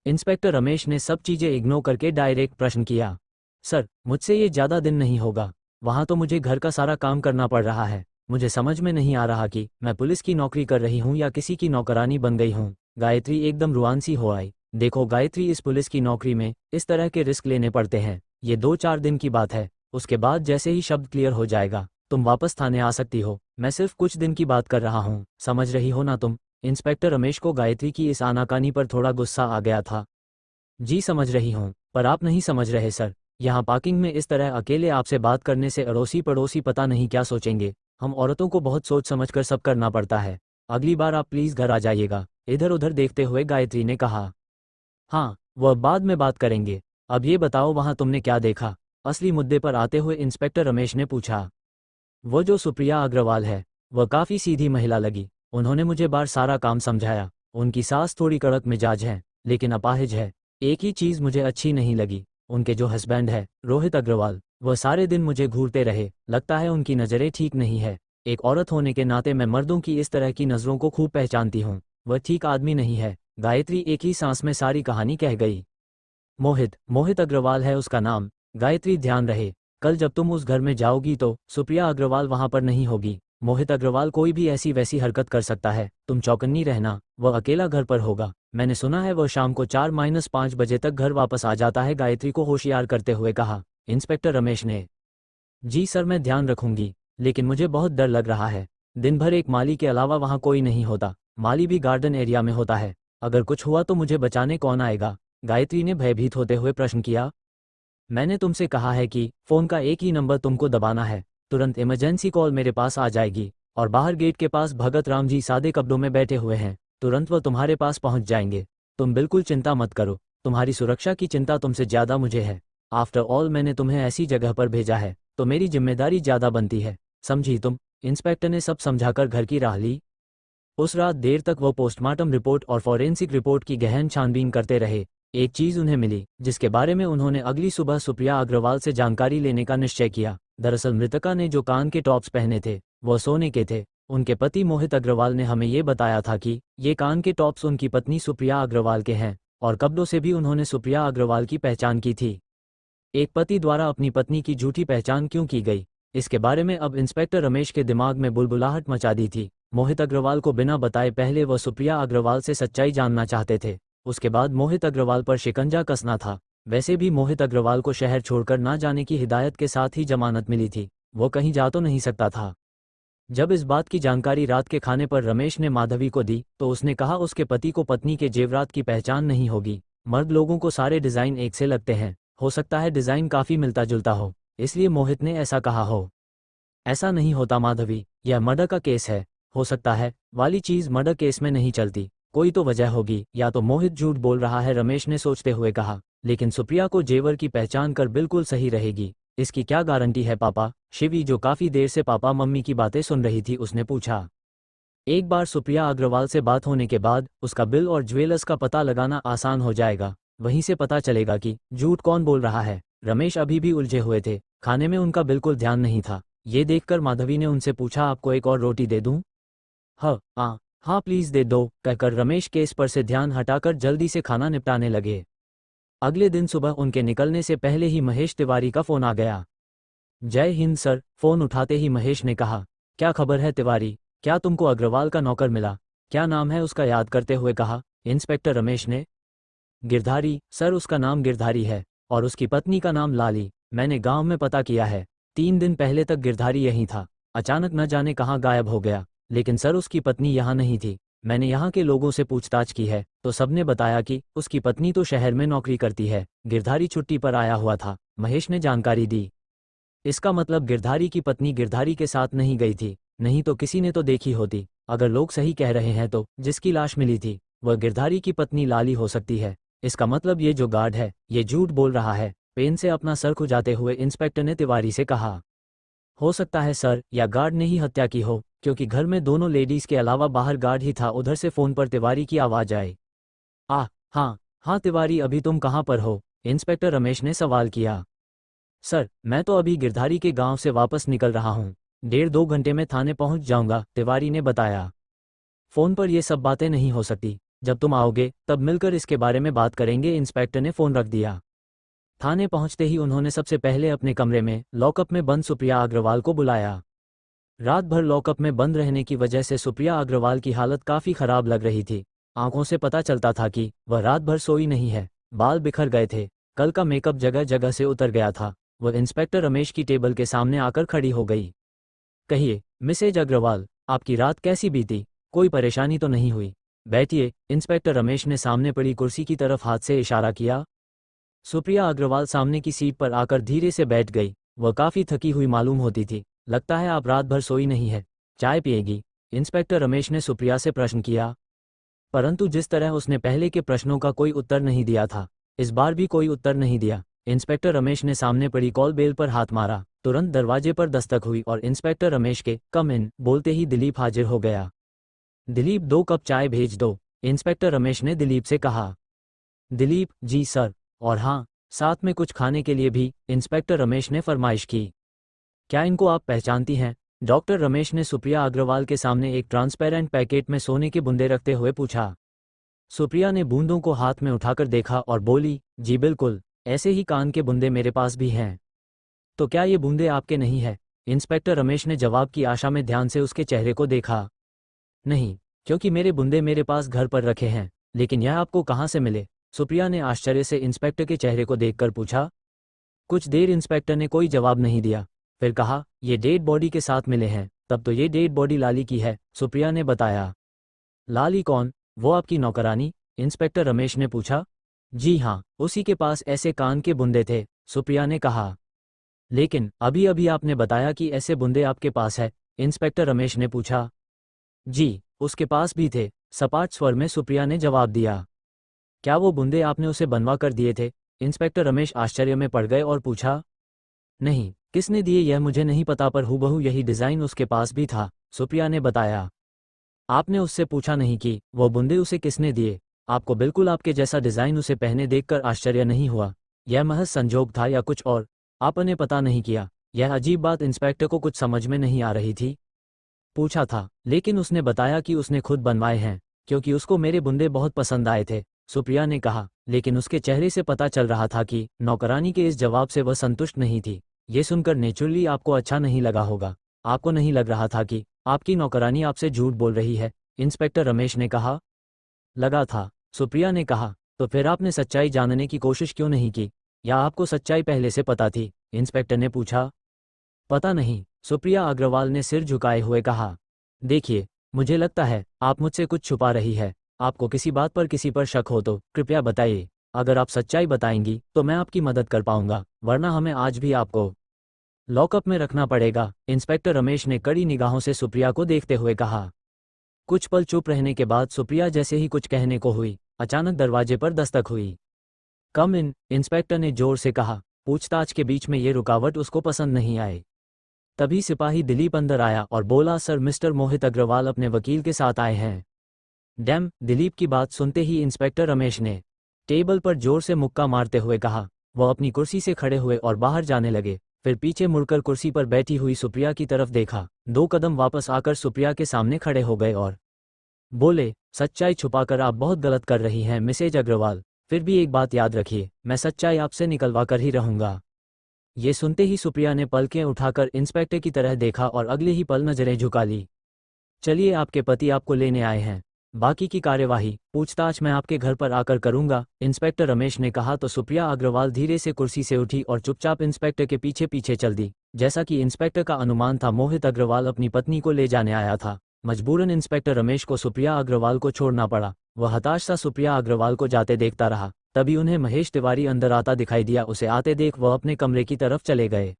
इंस्पेक्टर रमेश ने सब चीज़ें इग्नोर करके डायरेक्ट प्रश्न किया। सर, मुझसे ये ज़्यादा दिन नहीं होगा। वहाँ तो मुझे घर का सारा काम करना पड़ रहा है। मुझे समझ में नहीं आ रहा कि मैं पुलिस की नौकरी कर रही हूँ या किसी की नौकरानी बन गई हूँ। गायत्री एकदम रुआंसी हो आई। देखो गायत्री, इस पुलिस की नौकरी में इस तरह के रिस्क लेने पड़ते हैं। ये 2-4 दिन की बात है, उसके बाद जैसे ही शब्द क्लियर हो जाएगा तुम वापस थाने आ सकती हो। मैं सिर्फ कुछ दिन की बात कर रहा हूँ, समझ रही हो ना तुम? इंस्पेक्टर रमेश को गायत्री की इस आनाकानी पर थोड़ा गुस्सा आ गया था। जी समझ रही हूँ, पर आप नहीं समझ रहे सर। यहाँ पार्किंग में इस तरह अकेले आपसे बात करने से अड़ोसी पड़ोसी पता नहीं क्या सोचेंगे। हम औरतों को बहुत सोच समझ कर सब करना पड़ता है। अगली बार आप प्लीज़ घर आ जाइएगा। इधर उधर देखते हुए गायत्री ने कहा। हाँ, वह बाद में बात करेंगे। अब ये बताओ वहाँ तुमने क्या देखा? असली मुद्दे पर आते हुए इंस्पेक्टर रमेश ने पूछा। वो जो सुप्रिया अग्रवाल है, वह काफ़ी सीधी महिला लगी। उन्होंने मुझे बार सारा काम समझाया। उनकी सास थोड़ी कड़क मिजाज है, लेकिन अपाहिज है। एक ही चीज़ मुझे अच्छी नहीं लगी, उनके जो हस्बैंड है रोहित अग्रवाल, वह सारे दिन मुझे घूरते रहे। लगता है उनकी नज़रें ठीक नहीं है। एक औरत होने के नाते मैं मर्दों की इस तरह की नज़रों को खूब पहचानती हूँ। वह ठीक आदमी नहीं है। गायत्री एक ही सांस में सारी कहानी कह गई। मोहित अग्रवाल है उसका नाम। गायत्री, ध्यान रहे, कल जब तुम उस घर में जाओगी तो सुप्रिया अग्रवाल वहाँ पर नहीं होगी। मोहित अग्रवाल कोई भी ऐसी वैसी हरकत कर सकता है, तुम चौकन्नी रहना, वह अकेला घर पर होगा। मैंने सुना है वह शाम को 4-5 बजे तक घर वापस आ जाता है, गायत्री को होशियार करते हुए कहा इंस्पेक्टर रमेश ने। जी सर, मैं ध्यान रखूंगी, लेकिन मुझे बहुत डर लग रहा है। दिन भर एक माली के अलावा वहाँ कोई नहीं होता, माली भी गार्डन एरिया में होता है। अगर कुछ हुआ तो मुझे बचाने कौन आएगा? गायत्री ने भयभीत होते हुए प्रश्न किया। मैंने तुमसे कहा है कि फ़ोन का एक ही नंबर तुमको दबाना है, तुरंत इमरजेंसी कॉल मेरे पास आ जाएगी, और बाहर गेट के पास भगत राम जी सादे कपड़ों में बैठे हुए हैं, तुरंत वह तुम्हारे पास पहुंच जाएंगे। तुम बिल्कुल चिंता मत करो, तुम्हारी सुरक्षा की चिंता तुमसे ज़्यादा मुझे है। आफ्टर ऑल मैंने तुम्हें ऐसी जगह पर भेजा है तो मेरी जिम्मेदारी ज़्यादा बनती है, समझी तुम? इंस्पेक्टर ने सब समझाकर घर की राह ली। उस रात देर तक वो पोस्टमार्टम रिपोर्ट और फॉरेंसिक रिपोर्ट की गहन छानबीन करते रहे। एक चीज़ उन्हें मिली जिसके बारे में उन्होंने अगली सुबह सुप्रिया अग्रवाल से जानकारी लेने का निश्चय किया। दरअसल मृतका ने जो कान के टॉप्स पहने थे वो सोने के थे। उनके पति मोहित अग्रवाल ने हमें ये बताया था कि ये कान के टॉप्स उनकी पत्नी सुप्रिया अग्रवाल के हैं, और कपड़ों से भी उन्होंने सुप्रिया अग्रवाल की पहचान की थी। एक पति द्वारा अपनी पत्नी की झूठी पहचान क्यों की गई, इसके बारे में अब इंस्पेक्टर रमेश के दिमाग में बुलबुलाहट मचा दी थी। मोहित अग्रवाल को बिना बताए पहले वह सुप्रिया अग्रवाल से सच्चाई जानना चाहते थे, उसके बाद मोहित अग्रवाल पर शिकंजा कसना था। वैसे भी मोहित अग्रवाल को शहर छोड़कर ना जाने की हिदायत के साथ ही जमानत मिली थी, वो कहीं जा तो नहीं सकता था। जब इस बात की जानकारी रात के खाने पर रमेश ने माधवी को दी तो उसने कहा उसके पति को पत्नी के जेवरात की पहचान नहीं होगी। मर्द लोगों को सारे डिज़ाइन एक से लगते हैं, हो सकता है डिज़ाइन काफ़ी मिलता जुलता हो, इसलिए मोहित ने ऐसा कहा हो। ऐसा नहीं होता माधवी, यह मर्डर का केस है, हो सकता है वाली चीज़ मर्डर केस में नहीं चलती, कोई तो वजह होगी, या तो मोहित झूठ बोल रहा है, रमेश ने सोचते हुए कहा। लेकिन सुप्रिया को जेवर की पहचान कर बिल्कुल सही रहेगी, इसकी क्या गारंटी है पापा? शिवी, जो काफ़ी देर से पापा मम्मी की बातें सुन रही थी, उसने पूछा। एक बार सुप्रिया अग्रवाल से बात होने के बाद उसका बिल और ज्वेलर्स का पता लगाना आसान हो जाएगा, वहीं से पता चलेगा कि झूठ कौन बोल रहा है। रमेश अभी भी उलझे हुए थे, खाने में उनका बिल्कुल ध्यान नहीं था। ये देखकर माधवी ने उनसे पूछा, आपको एक और रोटी दे दूं? हाँ प्लीज़ दे दो, कहकर रमेश केस पर से ध्यान हटाकर जल्दी से खाना निपटाने लगे। अगले दिन सुबह उनके निकलने से पहले ही महेश तिवारी का फ़ोन आ गया। जय हिंद सर, फ़ोन उठाते ही महेश ने कहा। क्या खबर है तिवारी, क्या तुमको अग्रवाल का नौकर मिला? क्या नाम है उसका? याद करते हुए कहा इंस्पेक्टर रमेश ने। गिरधारी सर, उसका नाम गिरधारी है, और उसकी पत्नी का नाम लाली। मैंने गांव में पता किया है, 3 दिन पहले तक गिरधारी यहीं था, अचानक न जाने कहाँ गायब हो गया। लेकिन सर, उसकी पत्नी यहाँ नहीं थी। मैंने यहाँ के लोगों से पूछताछ की है तो सबने बताया कि उसकी पत्नी तो शहर में नौकरी करती है, गिरधारी छुट्टी पर आया हुआ था, महेश ने जानकारी दी। इसका मतलब गिरधारी की पत्नी गिरधारी के साथ नहीं गई थी, नहीं तो किसी ने तो देखी होती। अगर लोग सही कह रहे हैं तो जिसकी लाश मिली थी वह गिरधारी की पत्नी लाली हो सकती है। इसका मतलब ये जो गार्ड है ये झूठ बोल रहा है, पेन से अपना सर खुजाते हुए इंस्पेक्टर ने तिवारी से कहा। हो सकता है सर, या गार्ड ने ही हत्या की हो, क्योंकि घर में दोनों लेडीज के अलावा बाहर गार्ड ही था। उधर से फ़ोन पर तिवारी की आवाज़ आई। हाँ तिवारी, अभी तुम कहाँ पर हो? इंस्पेक्टर रमेश ने सवाल किया। सर, मैं तो अभी गिरधारी के गांव से वापस निकल रहा हूँ, 1.5-2 घंटे में थाने पहुँच जाऊँगा, तिवारी ने बताया। फ़ोन पर ये सब बातें नहीं हो सकती, जब तुम आओगे तब मिलकर इसके बारे में बात करेंगे। इंस्पेक्टर ने फ़ोन रख दिया। थाने पहुंचते ही उन्होंने सबसे पहले अपने कमरे में लॉकअप में बंद सुप्रिया अग्रवाल को बुलाया। रात भर लॉकअप में बंद रहने की वजह से सुप्रिया अग्रवाल की हालत काफ़ी ख़राब लग रही थी। आंखों से पता चलता था कि वह रात भर सोई नहीं है, बाल बिखर गए थे, कल का मेकअप जगह जगह से उतर गया था। वह इंस्पेक्टर रमेश की टेबल के सामने आकर खड़ी हो गई। कहिए मिसेज अग्रवाल, आपकी रात कैसी बीती? कोई परेशानी तो नहीं हुई? बैठिए, इंस्पेक्टर रमेश ने सामने पड़ी कुर्सी की तरफ हाथ से इशारा किया। सुप्रिया अग्रवाल सामने की सीट पर आकर धीरे से बैठ गई। वह काफ़ी थकी हुई मालूम होती थी। लगता है आप रात भर सोई नहीं है, चाय पिएगी? इंस्पेक्टर रमेश ने सुप्रिया से प्रश्न किया, परंतु जिस तरह उसने पहले के प्रश्नों का कोई उत्तर नहीं दिया था, इस बार भी कोई उत्तर नहीं दिया। इंस्पेक्टर रमेश ने सामने पड़ी कॉल बेल पर हाथ मारा। तुरंत दरवाजे पर दस्तक हुई और इंस्पेक्टर रमेश के कम इन बोलते ही दिलीप हाजिर हो गया। दिलीप, 2 कप चाय भेज दो, इंस्पेक्टर रमेश ने दिलीप से कहा। दिलीप, जी सर, और हाँ, साथ में कुछ खाने के लिए भी, इंस्पेक्टर रमेश ने फरमाइश की। क्या इनको आप पहचानती हैं? डॉक्टर रमेश ने सुप्रिया अग्रवाल के सामने एक ट्रांसपेरेंट पैकेट में सोने के बूंदे रखते हुए पूछा। सुप्रिया ने बूंदों को हाथ में उठाकर देखा और बोली, जी बिल्कुल, ऐसे ही कान के बूंदे मेरे पास भी हैं। तो क्या ये बूंदे आपके नहीं हैं? इंस्पेक्टर रमेश ने जवाब की आशा में ध्यान से उसके चेहरे को देखा। नहीं, क्योंकि मेरे बुंदे मेरे पास घर पर रखे हैं। लेकिन यह आपको कहाँ से मिले? सुप्रिया ने आश्चर्य से इंस्पेक्टर के चेहरे को देखकर पूछा। कुछ देर इंस्पेक्टर ने कोई जवाब नहीं दिया, फिर कहा, ये डेड बॉडी के साथ मिले हैं। तब तो ये डेड बॉडी लाली की है, सुप्रिया ने बताया। लाली कौन? वो आपकी नौकरानी? इंस्पेक्टर रमेश ने पूछा। जी हाँ, उसी के पास ऐसे कान के बुंदे थे, सुप्रिया ने कहा। लेकिन अभी अभी आपने बताया कि ऐसे बुंदे आपके पास है, इंस्पेक्टर रमेश ने पूछा। जी, उसके पास भी थे, सपाट स्वर में सुप्रिया ने जवाब दिया। क्या वो बुंदे आपने उसे बनवा कर दिए थे? इंस्पेक्टर रमेश आश्चर्य में पड़ गए और पूछा। नहीं, किसने दिए यह मुझे नहीं पता, पर हूबहू यही डिज़ाइन उसके पास भी था, सुप्रिया ने बताया। आपने उससे पूछा नहीं कि वो बुंदे उसे किसने दिए? आपको बिल्कुल आपके जैसा डिज़ाइन उसे पहने देखकर आश्चर्य नहीं हुआ? यह महज संजोग था या कुछ और? आपने पता नहीं किया? यह अजीब बात इंस्पेक्टर को कुछ समझ में नहीं आ रही थी। पूछा था, लेकिन उसने बताया कि उसने खुद बनवाए हैं, क्योंकि उसको मेरे बुंदे बहुत पसंद आए थे, सुप्रिया ने कहा। लेकिन उसके चेहरे से पता चल रहा था कि नौकरानी के इस जवाब से वह संतुष्ट नहीं थी। ये सुनकर नेचुरली आपको अच्छा नहीं लगा होगा। आपको नहीं लग रहा था कि आपकी नौकरानी आपसे झूठ बोल रही है? इंस्पेक्टर रमेश ने कहा। लगा था, सुप्रिया ने कहा। तो फिर आपने सच्चाई जानने की कोशिश क्यों नहीं की? या आपको सच्चाई पहले से पता थी? इंस्पेक्टर ने पूछा। पता नहीं, सुप्रिया अग्रवाल ने सिर झुकाए हुए कहा। देखिए, मुझे लगता है आप मुझसे कुछ छुपा रही है। आपको किसी बात पर किसी पर शक हो तो कृपया बताइए। अगर आप सच्चाई बताएंगी तो मैं आपकी मदद कर पाऊंगा, वरना हमें आज भी आपको लॉकअप में रखना पड़ेगा, इंस्पेक्टर रमेश ने कड़ी निगाहों से सुप्रिया को देखते हुए कहा। कुछ पल चुप रहने के बाद सुप्रिया जैसे ही कुछ कहने को हुई, अचानक दरवाजे पर दस्तक हुई। कम इन, इंस्पेक्टर ने जोर से कहा। पूछताछ के बीच में ये रुकावट उसको पसंद नहीं आई। तभी सिपाही दिलीप अंदर आया और बोला, सर, मिस्टर मोहित अग्रवाल अपने वकील के साथ आए हैं। डैम, दिलीप की बात सुनते ही इंस्पेक्टर रमेश ने टेबल पर जोर से मुक्का मारते हुए कहा। वह अपनी कुर्सी से खड़े हुए और बाहर जाने लगे, फिर पीछे मुड़कर कुर्सी पर बैठी हुई सुप्रिया की तरफ देखा, 2 कदम वापस आकर सुप्रिया के सामने खड़े हो गए और बोले, सच्चाई छुपाकर आप बहुत गलत कर रही हैं मिसेज अग्रवाल। फिर भी एक बात याद रखिए, मैं सच्चाई आपसे निकलवा कर ही रहूंगा। ये सुनते ही सुप्रिया ने पलकें उठाकर इंस्पेक्टर की तरह देखा और अगले ही पल नजरें झुका ली। चलिए, आपके पति आपको लेने आए हैं। बाकी की कार्यवाही पूछताछ मैं आपके घर पर आकर करूंगा, इंस्पेक्टर रमेश ने कहा तो सुप्रिया अग्रवाल धीरे से कुर्सी से उठी और चुपचाप इंस्पेक्टर के पीछे पीछे चल दी। जैसा कि इंस्पेक्टर का अनुमान था, मोहित अग्रवाल अपनी पत्नी को ले जाने आया था। मजबूरन इंस्पेक्टर रमेश को सुप्रिया अग्रवाल को छोड़ना पड़ा। वह हताश सा सुप्रिया अग्रवाल को जाते देखता रहा। तभी उन्हें महेश तिवारी अंदर आता दिखाई दिया। उसे आते देख वह अपने कमरे की तरफ चले गए।